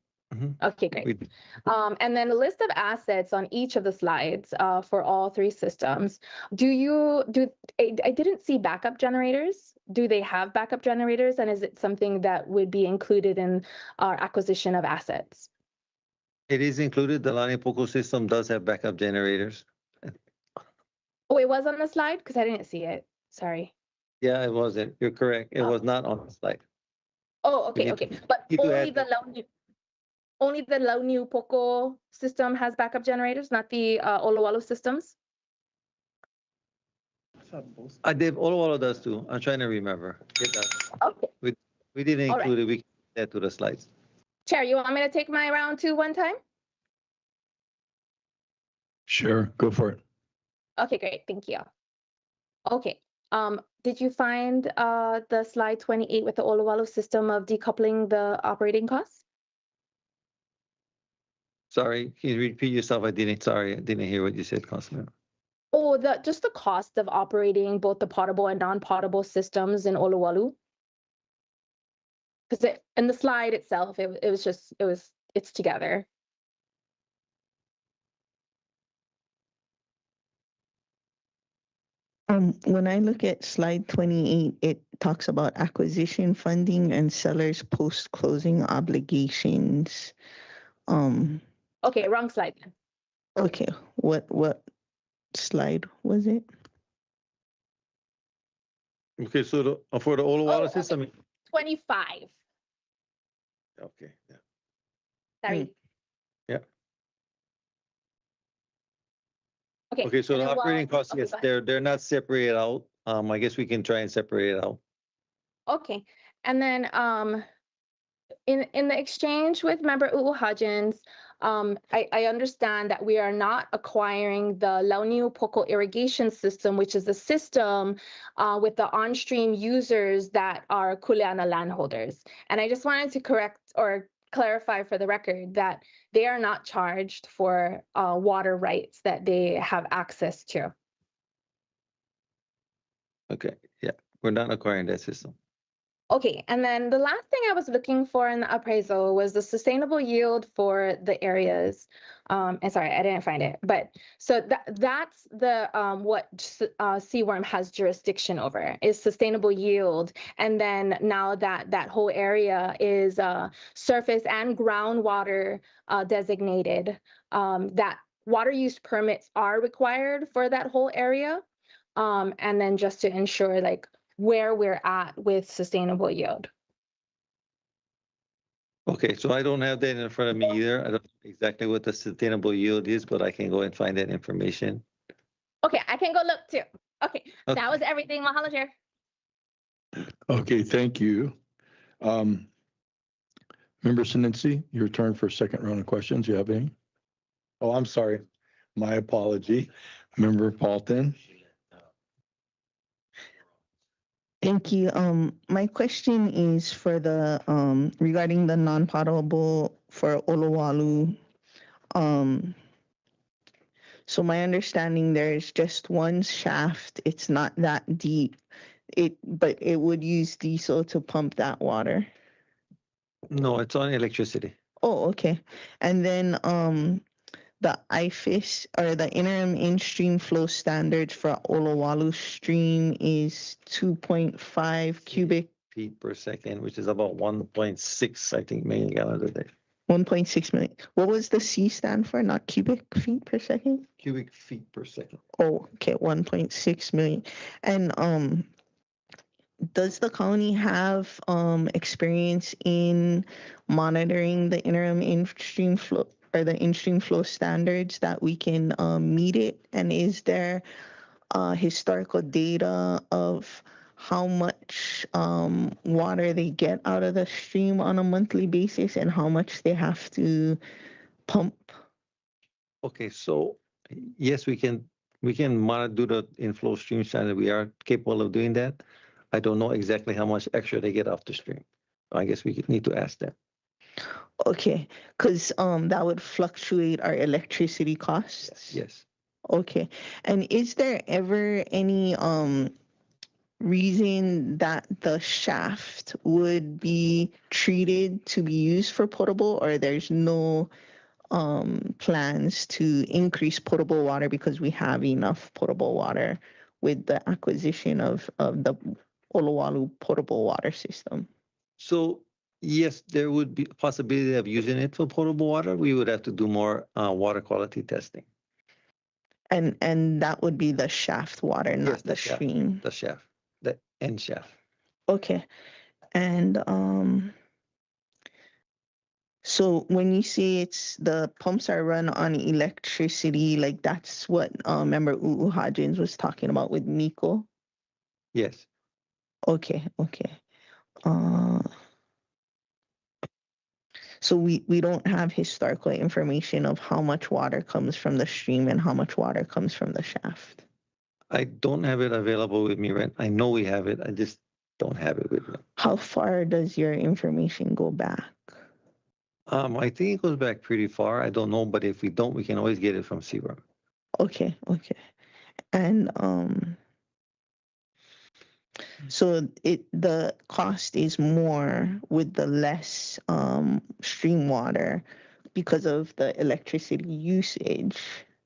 Okay, great. And then a list of assets on each of the slides for all three systems. I didn't see backup generators. Do they have backup generators? And is it something that would be included in our acquisition of assets? It is included. The Lani Poco system does have backup generators. Oh, it was on the slide? Because I didn't see it. Sorry. Yeah, it wasn't. You're correct. It was not on the slide. Oh, okay. But only the Lani Poco system has backup generators, not the Olowalu systems? I did. Olowalu does too. I'm trying to remember. It does. Okay. We didn't All include it. We can add to the slides. Chair, you want me to take my round two one time? Sure, go for it. Okay, great. Thank you. Okay. Did you find the slide 28 with the Olowalu system of decoupling the operating costs? Sorry, can you repeat yourself? I didn't hear what you said, Councilman. Oh, just the cost of operating both the potable and non-potable systems in Olowalu. Because in the slide itself, it's together. When I look at slide 28, it talks about acquisition funding and sellers post-closing obligations. Okay, wrong slide then. Okay, what slide was it? Okay, so for the Olowalu system. 25. Okay. Yeah. Sorry. Yeah. Okay. So the operating costs, yes, they're not separated out. I guess we can try and separate it out. Okay, and then in the exchange with member Hudgens, I understand that we are not acquiring the Launiu Poco irrigation system, which is the system with the on-stream users that are Kuleana landholders. And I just wanted to correct or clarify for the record that they are not charged for water rights that they have access to. Okay, yeah, we're not acquiring that system. Okay, and then the last thing I was looking for in the appraisal was the sustainable yield for the areas. And sorry, I didn't find it, but so that's the what CWRM has jurisdiction over is sustainable yield. And then now that whole area is surface and groundwater designated, that water use permits are required for that whole area. And then just to ensure where we're at with sustainable yield. Okay, so I don't have that in front of me either. I don't know exactly what the sustainable yield is, but I can go and find that information. Okay, I can go look too. Okay. That was everything. Mahalo, Chair. Okay, thank you. Member Sinensi, your turn for second round of questions. You have any? Oh, I'm sorry. My apology. Member Paulton. Thank you. My question is for the regarding the non-potable for Olowalu. So my understanding there's just one shaft. It's not that deep. But it would use diesel to pump that water. No, it's on electricity. Oh, okay. And then the IFIS or the interim in-stream flow standards for Olowalu stream is 2.5 cubic Feet per second, which is about 1.6, I think, million gallons a day. 1.6 million. What was the C stand for? Not cubic feet per second? Cubic feet per second. Oh, okay, 1.6 million. And does the county have experience in monitoring the interim in-stream flow or the in-stream flow standards that we can meet it? And is there historical data of how much water they get out of the stream on a monthly basis and how much they have to pump? Okay, so yes, we can monitor do the inflow stream standard. We are capable of doing that. I don't know exactly how much extra they get off the stream. I guess we need to ask them. Okay, because that would fluctuate our electricity costs. Yes. Okay, and is there ever any reason that the shaft would be treated to be used for potable, or there's no plans to increase potable water because we have enough potable water with the acquisition of the Olowalu potable water system? So yes, there would be a possibility of using it for potable water. We would have to do more water quality testing. And that would be the shaft water, not Yes, the shaft, stream. the shaft, the end shaft. Okay. And so when you say it's the pumps are run on electricity, like that's what member Uu Hodgins was talking about with Miko. Yes. Okay. So we don't have historical information of how much water comes from the stream and how much water comes from the shaft. I don't have it available with me, right? I know we have it. I just don't have it with me. How far does your information go back? I think it goes back pretty far. I don't know, but if we don't, we can always get it from SeaWorld. Okay. And so the cost is more with the less stream water because of the electricity usage.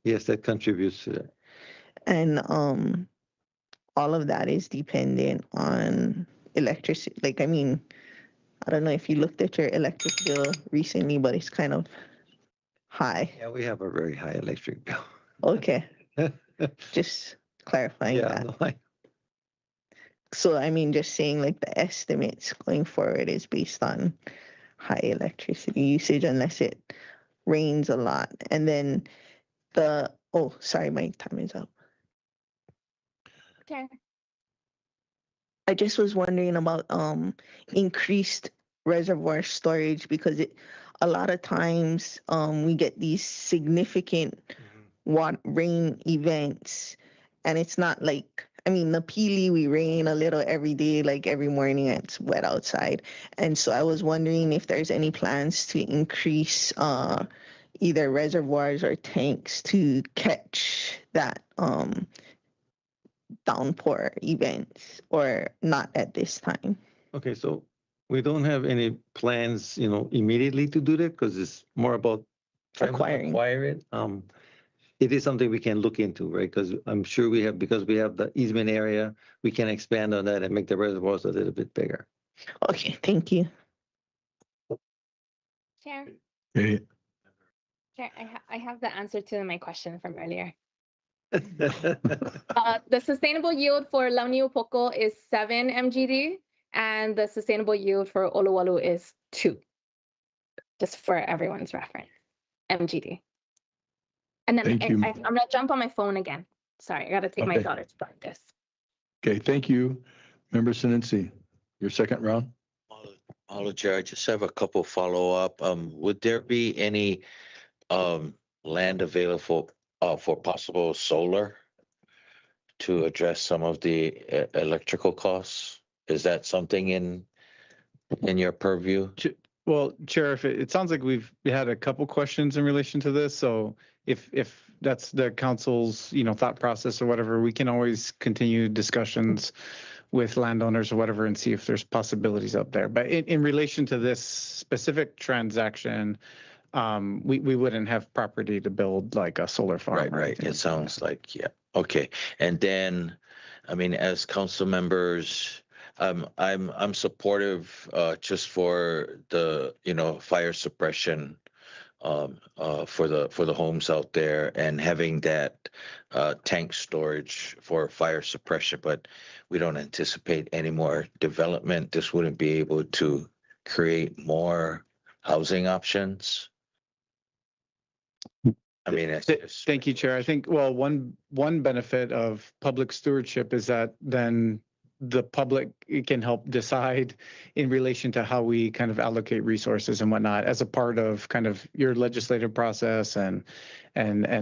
Yes, that contributes to that. And all of that is dependent on electricity. Like, I mean, I don't know if you looked at your electric bill recently, but it's kind of high. Yeah, we have a very high electric bill. Okay. Just clarifying that. No, So, I mean, just saying like the estimates going forward is based on high electricity usage unless it rains a lot. And then sorry, my time is up. Okay. I just was wondering about increased reservoir storage because a lot of times we get these significant rain events, and it's not like, I mean, the Pili, we rain a little every day, like every morning it's wet outside. And so I was wondering if there's any plans to increase either reservoirs or tanks to catch that downpour events, or not at this time. Okay, so we don't have any plans, immediately to do that because it's more about trying to acquire it. It is something we can look into, right? Because I'm sure because we have the easement area, we can expand on that and make the reservoirs a little bit bigger. Okay, thank you. Chair. Okay. Chair, I have the answer to my question from earlier. The sustainable yield for Launiupoko is 7 mgd, and the sustainable yield for Olowalu is 2. Just for everyone's reference, mgd. And then I'm gonna jump on my phone again. Sorry, I gotta take my daughter to practice. Okay, thank you. Member Sinensi, your second round. Chair, I just have a couple follow-up. Would there be any land available for possible solar to address some of the electrical costs? Is that something in your purview? Well, Chair, if it sounds like we had a couple questions in relation to this. So if that's the council's, thought process or whatever, we can always continue discussions with landowners or whatever and see if there's possibilities up there. But in relation to this specific transaction, we wouldn't have property to build like a solar farm. Right, or right. anything It like that. sounds like, yeah. Okay. And then, I mean, as council members, I'm supportive, just for the, fire suppression, for the homes out there and having that, tank storage for fire suppression, but we don't anticipate any more development. This wouldn't be able to create more housing options. I mean, Thank you, Chair. I think, well, one benefit of public stewardship is that then the public can help decide in relation to how we kind of allocate resources and whatnot as a part of kind of your legislative process and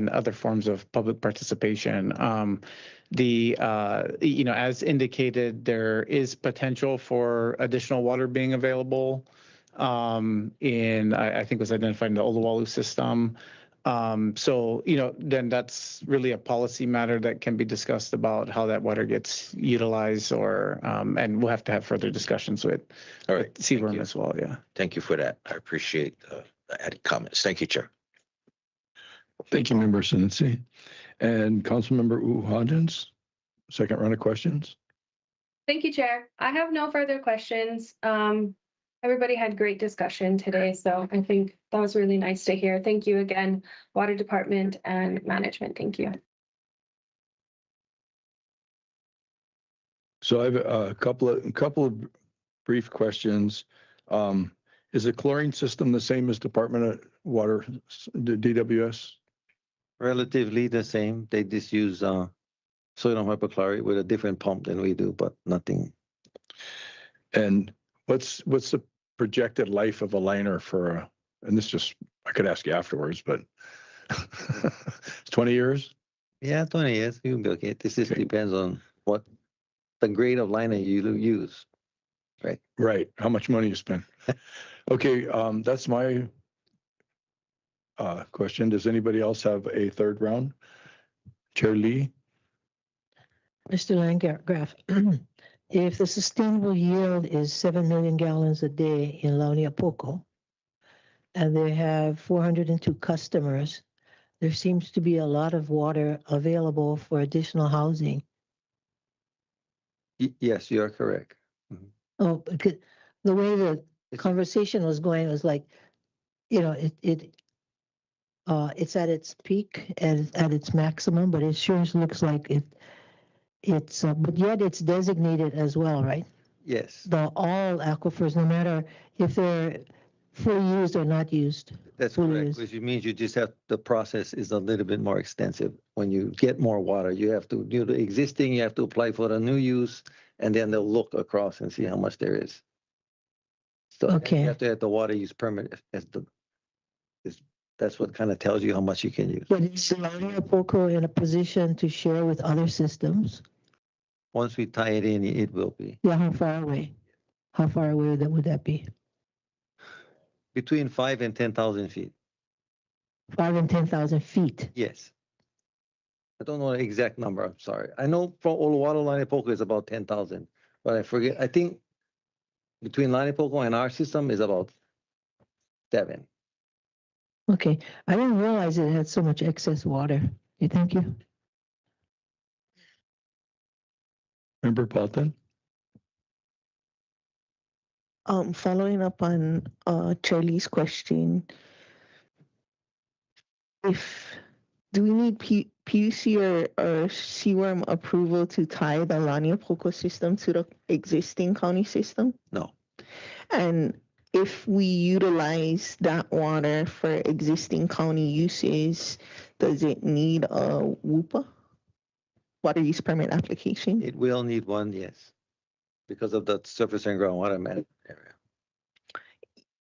other forms of public participation. As indicated, there is potential for additional water being available I think it was identified in the Oluwalu system. Then that's really a policy matter that can be discussed about how that water gets utilized and we'll have to have further discussions with All right. CWRM as well. Yeah. Thank you for that. I appreciate the added comments. Thank you, Chair. Thank you, Member Sensi. And Councilmember Hodgins, second round of questions. Thank you, Chair. I have no further questions. Everybody had great discussion today, so I think that was really nice to hear. Thank you again, Water Department and Management. Thank you. So I have a couple of brief questions. Is the chlorine system the same as Department of Water, the DWS? Relatively the same. They just use sodium hypochlorite with a different pump than we do, but nothing. And what's the projected life of a liner and this just, I could ask you afterwards, but it's 20 years? Yeah, 20 years. You can be okay. This just depends on what the grade of liner you use. Right. Right. How much money you spend. Okay. That's my question. Does anybody else have a third round? Chair Lee? Mr. Landgraf, if the sustainable yield is 7 million gallons a day in Launiapoco, and they have 402 customers, there seems to be a lot of water available for additional housing. Yes, you are correct. Oh, because the way the conversation was going was like, it's at its peak and at its maximum, but it sure looks like but yet it's designated as well, right? Yes. All aquifers, no matter if they're fully used or not used. That's correct, which means the process is a little bit more extensive. When you get more water, you have to do the existing, you have to apply for the new use, and then they'll look across and see how much there is. So okay. You have to have the water use permit that's what kind of tells you how much you can use. But is Launiapoco in a position to share with other systems? Once we tie it in, it will be. Yeah, how far away? How far away would that be? Between 5 and 10,000 feet. 5 and 10,000 feet? Yes. I don't know the exact number. I'm sorry. I know from Oluwalu Launiapoco is about 10,000, but I forget. I think between Launiapoco and our system is about 7. Okay. I didn't realize it had so much excess water. Okay, thank you. Member Paulton? Following up on Charlie's question, do we need PUC or CWRM approval to tie the Launiapoco system to the existing county system? No. And if we utilize that water for existing county uses, does it need a WUPA, water use permit application? It will need one, yes, because of the surface and groundwater management area.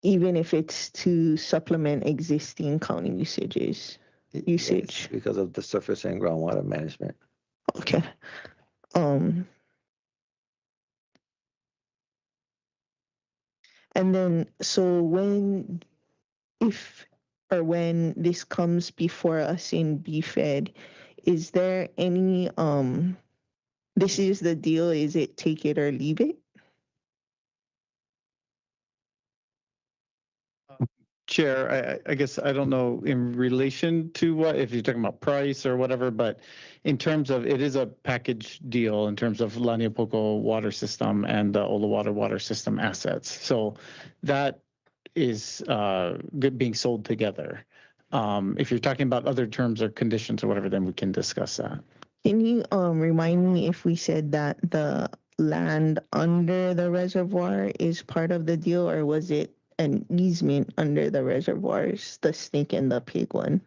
Even if it's to supplement existing county usage? Yes, because of the surface and groundwater management. Okay. And then, so if or when this comes before us in BFED, is there any this is the deal, is it take it or leave it? Chair, I guess I don't know in relation to what, if you're talking about price or whatever, but in terms of, it is a package deal in terms of Laniapoko water system and the Oluwatu water system assets. So that is being sold together. If you're talking about other terms or conditions or whatever, then we can discuss that. Can you remind me if we said that the land under the reservoir is part of the deal, or was it an easement under the reservoirs, the snake and the pig one?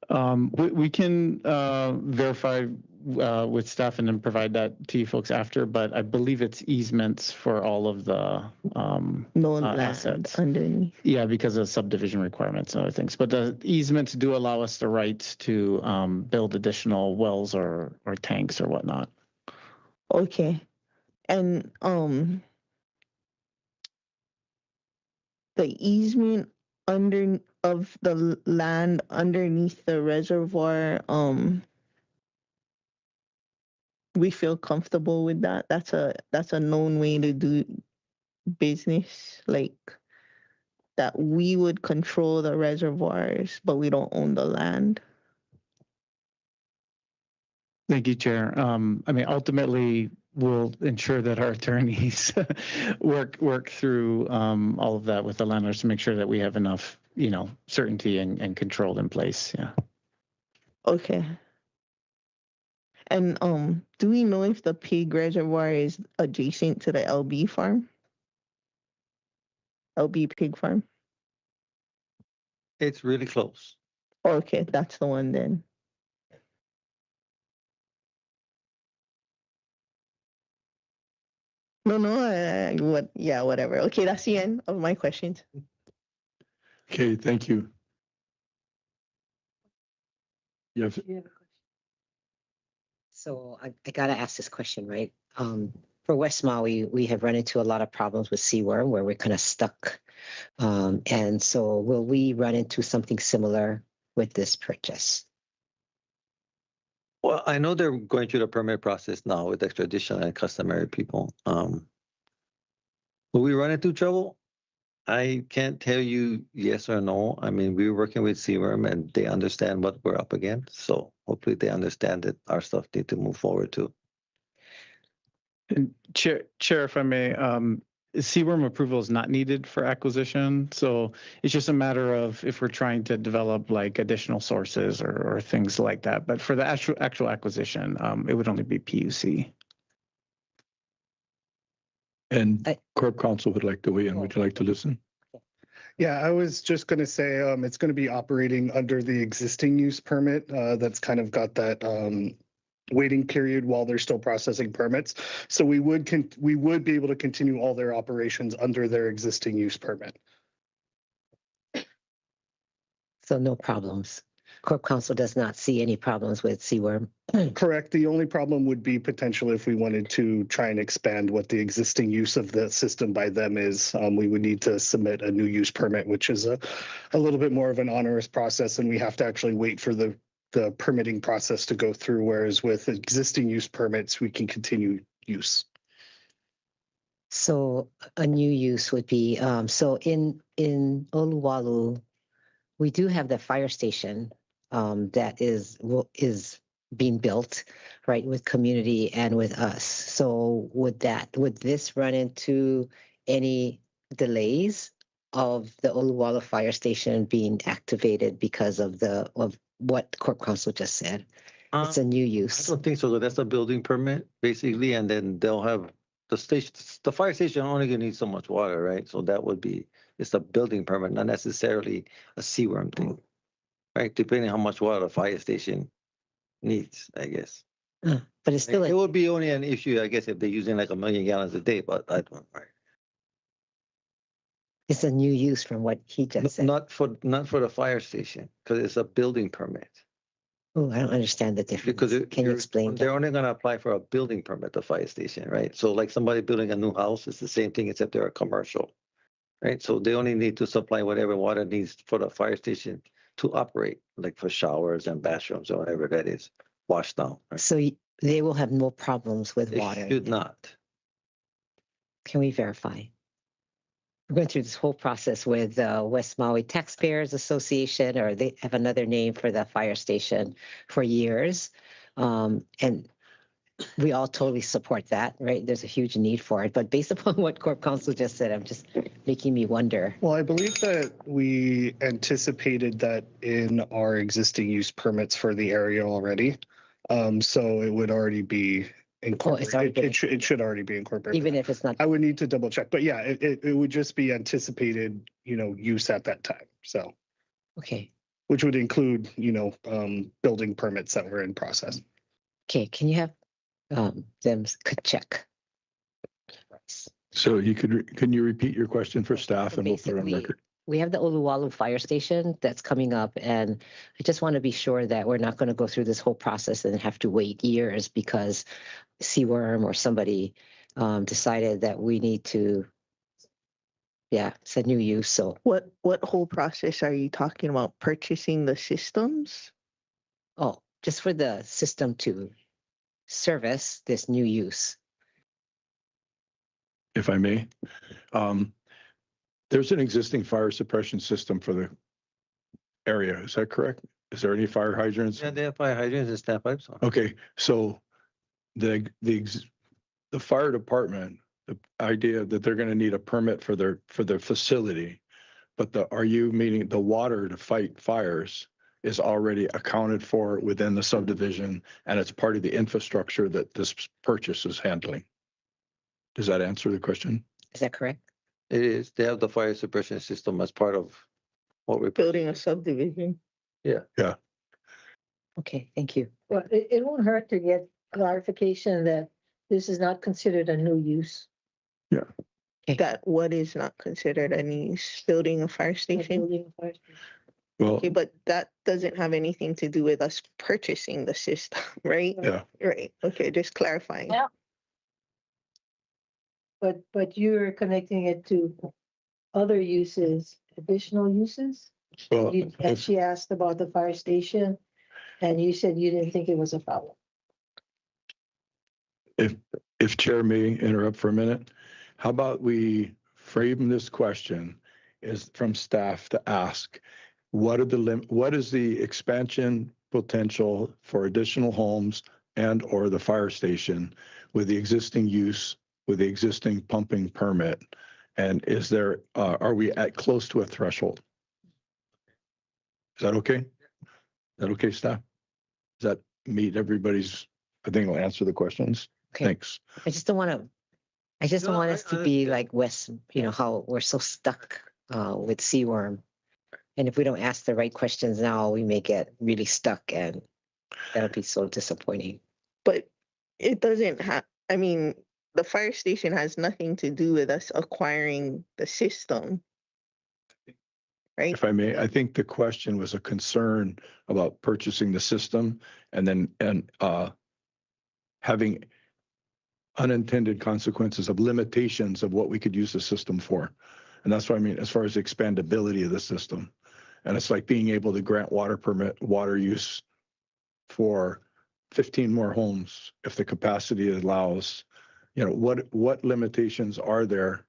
We can verify with staff and then provide that to you folks after, but I believe it's easements for all of the No land assets. underneath. Yeah, because of subdivision requirements and other things. But the easements do allow us the rights to build additional wells or tanks or whatnot. Okay. And the easement under of the land underneath the reservoir, we feel comfortable with that. That's a known way to do business, like that we would control the reservoirs, but we don't own the land. Thank you, Chair. I mean, ultimately, we'll ensure that our attorneys work through all of that with the landlords to make sure that we have enough, certainty and control in place. Yeah. Okay. And do we know if the pig reservoir is adjacent to the LB farm? LB pig farm? It's really close. Okay, that's the one then. No, whatever. Okay, that's the end of my questions. Okay, thank you. Yes. So I gotta ask this question, right? For West Maui, we have run into a lot of problems with seaworm where we're kind of stuck. And so will we run into something similar with this purchase? Well, I know they're going through the permit process now with extradition and customary people. Will we run into trouble? I can't tell you yes or no. I mean, we're working with Seaworm and they understand what we're up against. So hopefully they understand that our stuff need to move forward too. And Chair, if I may, CWRM approval is not needed for acquisition. So it's just a matter of if we're trying to develop like additional sources or things like that. But for the actual acquisition, it would only be PUC. And Corp Counsel would like to weigh in. Would you like to listen? Yeah, I was just going to say it's going to be operating under the existing use permit that's kind of got that waiting period while they're still processing permits. So we would be able to continue all their operations under their existing use permit. So no problems. Corp Counsel does not see any problems with seaworm. Correct. The only problem would be potentially if we wanted to try and expand what the existing use of the system by them is. We would need to submit a new use permit, which is a little bit more of an onerous process, and we have to actually wait for the permitting process to go through. Whereas with existing use permits, we can continue use. So a new use would be so in Oluwalu, we do have the fire station that is being built, right, with community and with us. So would this run into any delays of the Oluwala fire station being activated because of what Corp Counsel just said? It's a new use. I don't think so. That's a building permit basically, and then they'll have the station. The fire station only gonna need so much water, right? So that would be it's a building permit, not necessarily a seaworm thing. Right, depending how much water the fire station needs, I guess. But it's still it would be only an issue, I guess, if they're using like 1 million gallons a day. But I don't. Right. It's a new use from what he just said. Not for the fire station because it's a building permit. Oh, I don't understand the difference. Can you explain? They're only going to apply for a building permit, the fire station, right? So like somebody building a new house, it's the same thing except they're a commercial. right? So they only need to supply whatever water needs for the fire station to operate, like for showers and bathrooms or whatever that is, wash down. Right? So they will have no problems with They water. should not. Can we verify? We're going through this whole process with West Maui Taxpayers Association, or they have another name for the fire station, for years. And we all totally support that, right? There's a huge need for it. But based upon what Corp Counsel just said, I'm just making me wonder. Well, I believe that we anticipated that in our existing use permits for the area already. So it would already be incorporated. It should already be incorporated. Even if it's not. I would need to double check, but yeah, it would just be anticipated, use at that time. So, Okay. which would include, building permits that were in process. Okay. Can you have them check? So can you repeat your question for staff and we'll put it on record? We have the Oluwalu Fire Station that's coming up, and I just want to be sure that we're not going to go through this whole process and have to wait years because Seaworm or somebody decided that we need to, it's a new use. So What whole process are you talking about? Purchasing the systems? Oh, just for the system to service this new use. If I may. There's an existing fire suppression system for the area. Is that correct? Is there any fire hydrants? Yeah, they have fire hydrants and step pipes. Okay, so the fire department, the idea that they're going to need a permit for their facility, but are you meaning the water to fight fires is already accounted for within the subdivision and it's part of the infrastructure that this purchase is handling? Does that answer the question? Is that correct? It is. They have the fire suppression system as part of what we're building a subdivision. Yeah. Yeah. Okay, thank you. Well, it won't hurt to get clarification that this is not considered a new use. Yeah. Okay. That what is not considered a use? Building a fire station? Building a fire station. Well, Okay, but that doesn't have anything to do with us purchasing the system, right? yeah. Right. Okay, just clarifying. Yeah. But you're connecting it to other uses, additional uses? Well, And she asked about the fire station, and you said you didn't think it was a problem. if Chair may interrupt for a minute, how about we frame this question is from staff to ask, what is the expansion potential for additional homes and or the fire station with the existing use, with the existing pumping permit? And are we at close to a threshold? Is that okay? Is that okay, staff? Does that meet everybody's, I think it'll answer the questions. Okay. Thanks. I just don't want us to be like West, how we're so stuck with Seaworm. And if we don't ask the right questions now, we may get really stuck, and that'll be so disappointing. But it doesn't have, the fire station has nothing to do with us acquiring the system. Right? If I may, I think the question was a concern about purchasing the system and having unintended consequences of limitations of what we could use the system for. And that's what I mean, as far as the expandability of the system. And it's like being able to grant water use for 15 more homes if the capacity allows. What limitations are there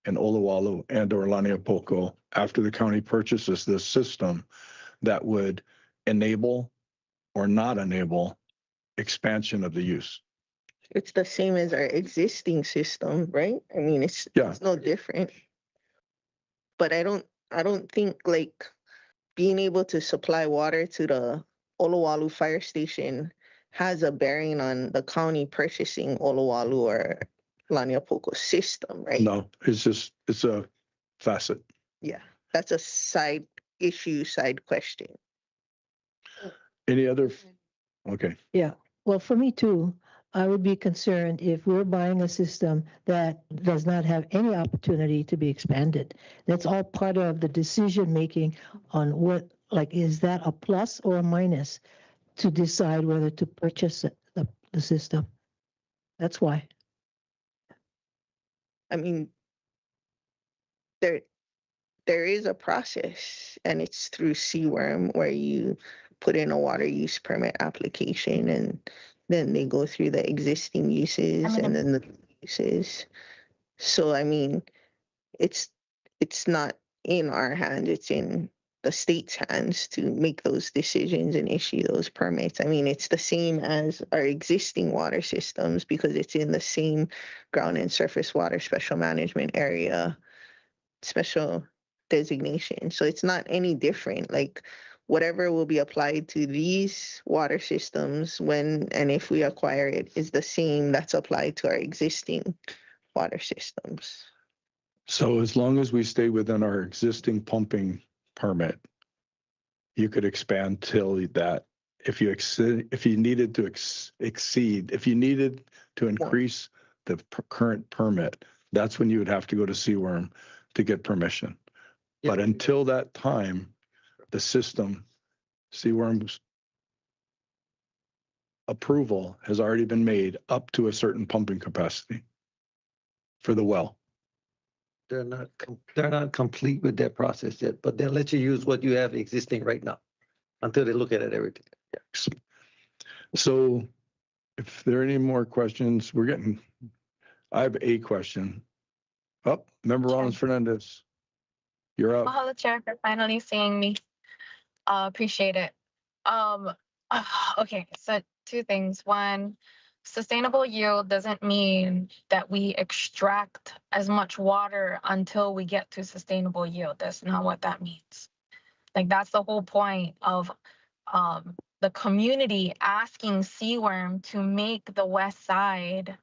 in Oluwalu and or Laniapoko after the county purchases this system that would enable or not enable expansion of the use? It's the same as our existing system, right? It's no different. But I don't think like being able to supply water to the Oluwalu fire station has a bearing on the county purchasing Oluwalu or Laniapoko system, right? No, it's a facet. Yeah, that's a side question. Any other? Okay. Yeah, well, for me too, I would be concerned if we're buying a system that does not have any opportunity to be expanded. That's all part of the decision making on what, is that a plus or a minus to decide whether to purchase the system? That's why. there is a process, and it's through CWORM where you put in a water use permit application, and then they go through the existing uses and then the uses. So I mean, it's not in our hands, it's in the state's hands to make those decisions and issue those permits. I mean, it's the same as our existing water systems because it's in the same ground and surface water special management area, special designation. So it's not any different. Like whatever will be applied to these water systems when and if we acquire it is the same that's applied to our existing water systems. So as long as we stay within our existing pumping permit, you could expand till that. If you needed to exceed, if you needed to increase the current permit, that's when you would have to go to CWORM to get permission. But until that time, the system, CWORM's approval has already been made up to a certain pumping capacity for the well. They're not complete with their process yet, but they'll let you use what you have existing right now until they look at it, everything. So if there are any more questions, I have a question. Oh, Member Rollins Fernandez, you're up. Mahalo, Chair, for finally seeing me. Appreciate it. Okay, so two things. One, sustainable yield doesn't mean that we extract as much water until we get to sustainable yield. That's not what that means. Like that's the whole point of the community asking CWORM to make the west side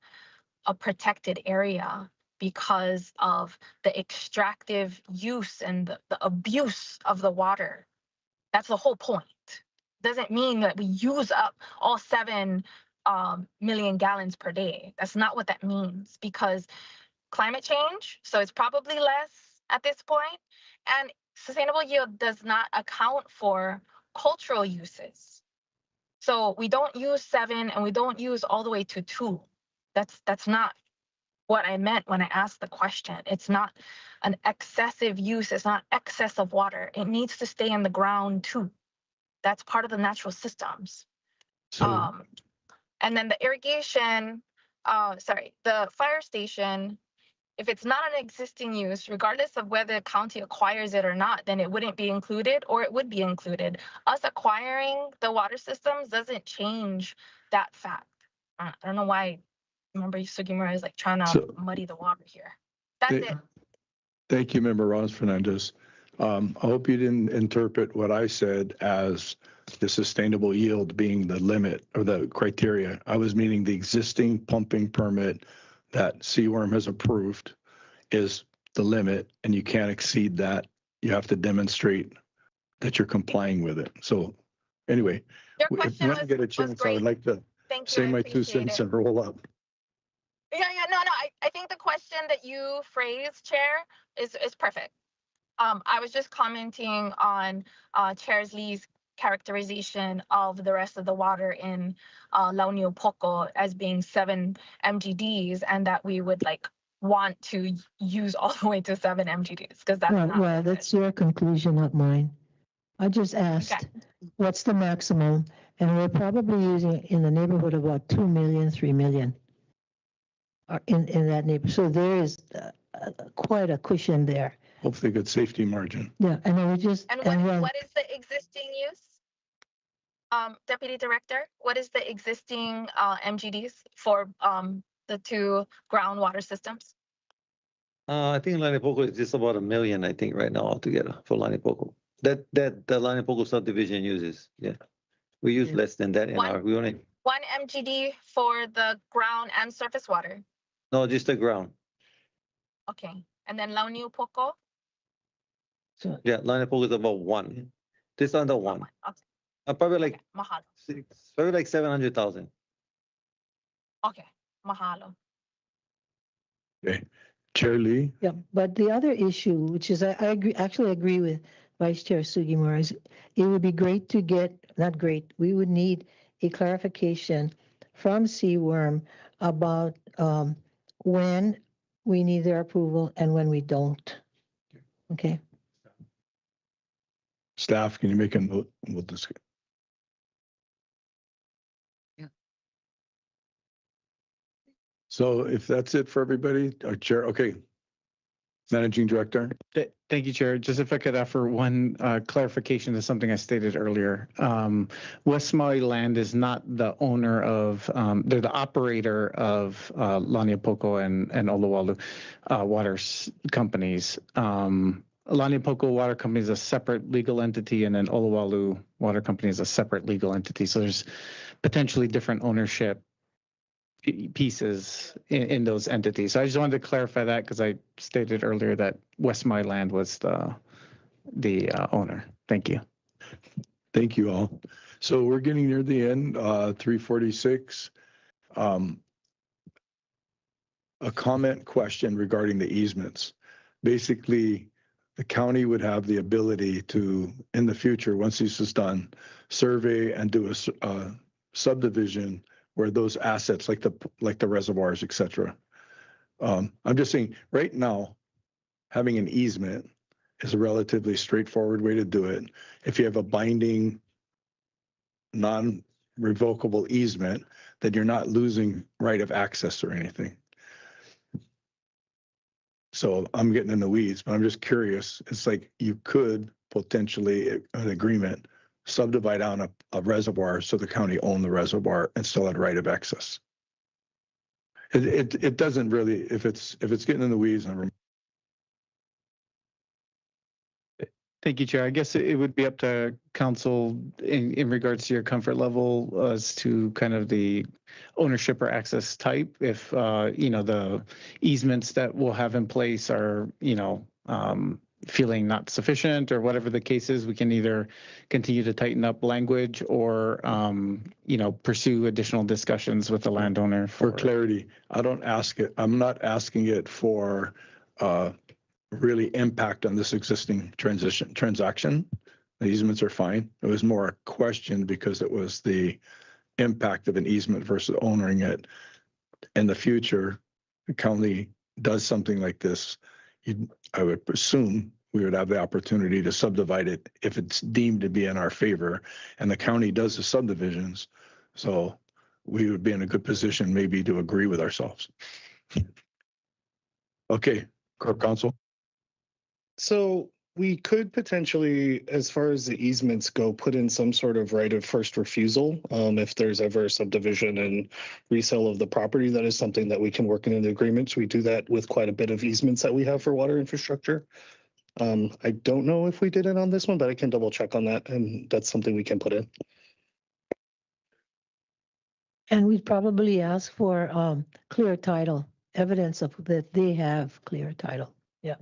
a protected area because of the extractive use and the abuse of the water. That's the whole point. Doesn't mean that we use up all 7 million gallons per day. That's not what that means because climate change, so it's probably less at this point, and sustainable yield does not account for cultural uses. So we don't use 7 and we don't use all the way to 2. That's not what I meant when I asked the question. It's not an excessive use. It's not excess of water. It needs to stay in the ground too. That's part of the natural systems. And then the irrigation, the fire station, if it's not an existing use, regardless of whether the county acquires it or not, then it wouldn't be included or it would be included. Us acquiring the water systems doesn't change that fact. I don't know why. Remember, Sugimura is like trying to muddy the water here. That's it. Thank you, Member Rollins Fernandez. I hope you didn't interpret what I said as the sustainable yield being the limit or the criteria. I was meaning the existing pumping permit that CWORM has approved is the limit, and you can't exceed that. You have to demonstrate that you're complying with it. So anyway, if when I get a chance, I would like to say my 2 cents and roll up. No. I think the question that you phrased, Chair, is perfect. I was just commenting on Chair Lee's characterization of the rest of the water in La Union Poco as being 7 MGDs, and that we would want to use all the way to 7 MGDs because that's well, that's your conclusion, not mine. I just asked, what's the maximum? And we're probably using in the neighborhood of about 2 million, 3 million in that neighborhood. So there is quite a cushion there. Hopefully a good safety margin. Yeah, and then we just... And what is the existing use? Deputy Director, what is the existing MGDs for the 2 groundwater systems? I think Lani Poco is just about 1 million, I think, right now altogether for Lani Poco. That the Lani Poco subdivision uses. Yeah. We use less than that in we only 1 MGD for the ground and surface water. No, just the ground. Okay. And then La Union Poco? Yeah, Lani Poco is about 1. Just under 1. Okay. Probably like Mahalo. Probably like 700,000. Okay. Mahalo. Okay. Chair Lee? Yeah, but the other issue, which is I agree with Vice Chair Sugimura, is it would be great to get, not great, we would need a clarification from CWORM about when we need their approval and when we don't. Okay. Staff, can you make a note? We'll discuss. Yeah. So if that's it for everybody, our chair, okay. Managing Director. Thank you, Chair. Just if I could offer one clarification to something I stated earlier. West Maui Land is not the owner of, they're the operator of Laniapoko and Oluwalu water companies. Laniapoko Water Company is a separate legal entity, and then Oluwalu Water Company is a separate legal entity. So there's potentially different ownership pieces in those entities. So I just wanted to clarify that because I stated earlier that West Maui Land was the owner. Thank you. Thank you all. So we're getting near the end, 3:46. A comment question regarding the easements. Basically, the county would have the ability to, in the future, once this is done, survey and do a subdivision where those assets, like the reservoirs, et cetera. I'm just saying, right now, having an easement is a relatively straightforward way to do it. If you have a binding, non-revocable easement, then you're not losing right of access or anything. So I'm getting in the weeds, but I'm just curious. It's like you could potentially, an agreement, subdivide down a reservoir so the county owned the reservoir and still had right of access. It doesn't really, if it's getting in the weeds. Thank you, Chair. I guess it would be up to council in regards to your comfort level as to kind of the ownership or access type. If, the easements that we'll have in place are, feeling not sufficient or whatever the case is, we can either continue to tighten up language or, pursue additional discussions with the landowner. For clarity, I'm not asking it for really impact on this existing transaction. The easements are fine. It was more a question because it was the impact of an easement versus owning it. In the future, the county does something like this, I would assume we would have the opportunity to subdivide it if it's deemed to be in our favor, and the county does the subdivisions. So we would be in a good position maybe to agree with ourselves. Okay, Corp Counsel. So we could potentially, as far as the easements go, put in some sort of right of first refusal. If there's ever a subdivision and resale of the property, that is something that we can work in the agreements. We do that with quite a bit of easements that we have for water infrastructure. I don't know if we did it on this one, but I can double check on that, and that's something we can put in. And we'd probably ask for clear title, evidence of that they have clear title. Yeah.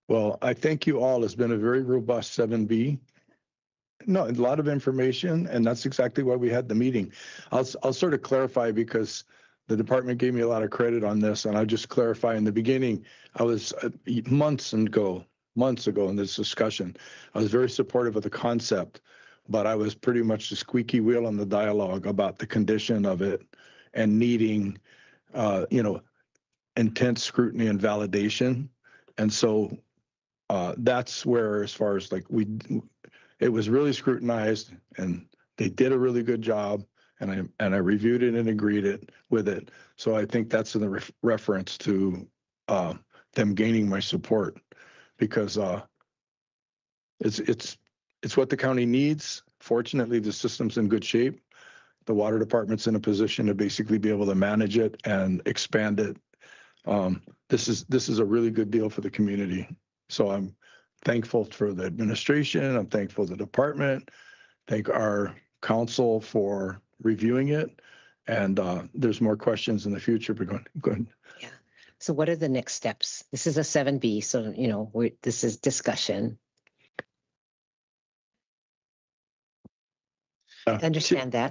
Well, I thank you all. It's been a very robust 7B. No, a lot of information, and that's exactly why we had the meeting. I'll sort of clarify because the department gave me a lot of credit on this, and I'll just clarify in the beginning, I was months ago in this discussion, I was very supportive of the concept, but I was pretty much the squeaky wheel on the dialogue about the condition of it and needing, intense scrutiny and validation. And so that's where, as far as it was really scrutinized, and they did a really good job, and I reviewed it and agreed with it. So I think that's in the reference to them gaining my support, because it's what the county needs. Fortunately, the system's in good shape. The water department's in a position to basically be able to manage it and expand it. This is a really good deal for the community. So I'm thankful for the administration. I'm thankful to the department. Thank our council for reviewing it. And there's more questions in the future. But go ahead. Yeah. So what are the next steps? This is a 7B. So, this is discussion. Understand that.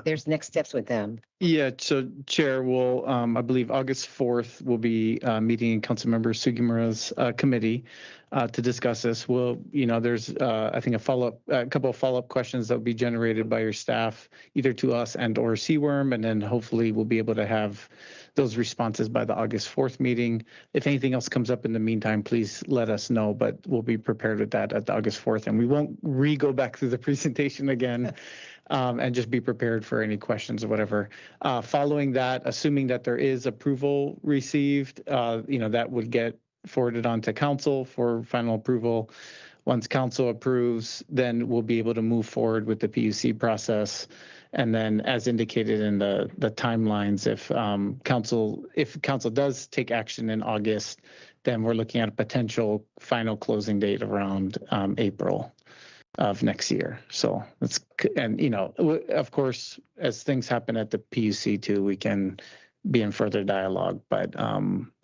There's next steps with them. Yeah, so Chair, will I believe August 4th will be meeting in Councilmember Sugimura's committee to discuss this. There's I think a couple of follow-up questions that will be generated by your staff, either to us and or CWORM, and then hopefully we'll be able to have those responses by the August 4th meeting. If anything else comes up in the meantime, please let us know, but we'll be prepared with that at the August 4th. And we won't go back through the presentation again, and just be prepared for any questions or whatever. Following that, assuming that there is approval received, that would get forwarded on to council for final approval. Once council approves, then we'll be able to move forward with the PUC process. And then, as indicated in the timelines, if council does take action in August, then we're looking at a potential final closing date around April of next year. So that's, and of course, as things happen at the PUC too, we can be in further dialogue. But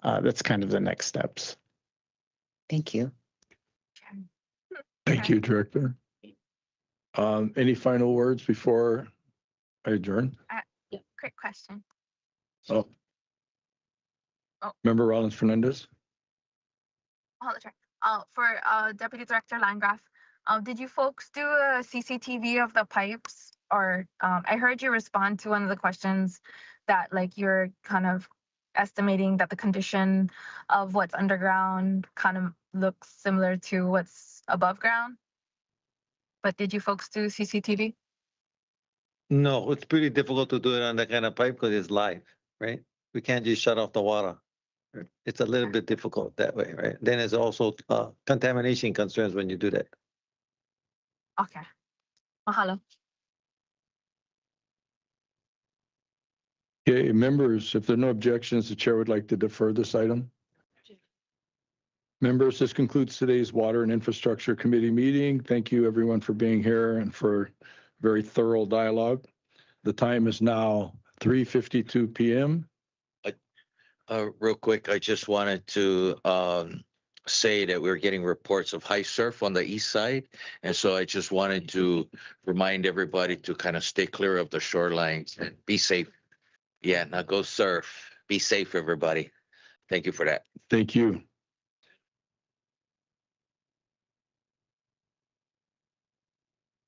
that's kind of the next steps. Thank you. Thank you, Director. Any final words before I adjourn? Yeah, quick question. Oh. Oh. Member Rollins Fernandez? Oh, that's right. For Deputy Director Landgraf, did you folks do a CCTV of the pipes? Or I heard you respond to one of the questions that like you're kind of estimating that the condition of what's underground kind of looks similar to what's above ground. But did you folks do CCTV? No, it's pretty difficult to do it on that kind of pipe because it's live, right? We can't just shut off the water. It's a little bit difficult that way, right? Then there's also contamination concerns when you do that. Okay. Mahalo. Okay, members, if there are no objections, the chair would like to defer this item. Members, this concludes today's Water and Infrastructure Committee meeting. Thank you, everyone, for being here and for very thorough dialogue. The time is now 3:52 p.m. Real quick, I just wanted to say that we're getting reports of high surf on the east side. And so I just wanted to remind everybody to kind of stay clear of the shorelines and be safe. Yeah, now go surf. Be safe, everybody. Thank you for that. Thank you.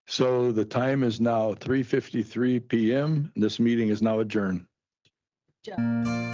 So the time is now 3:53 p.m. This meeting is now adjourned. Job.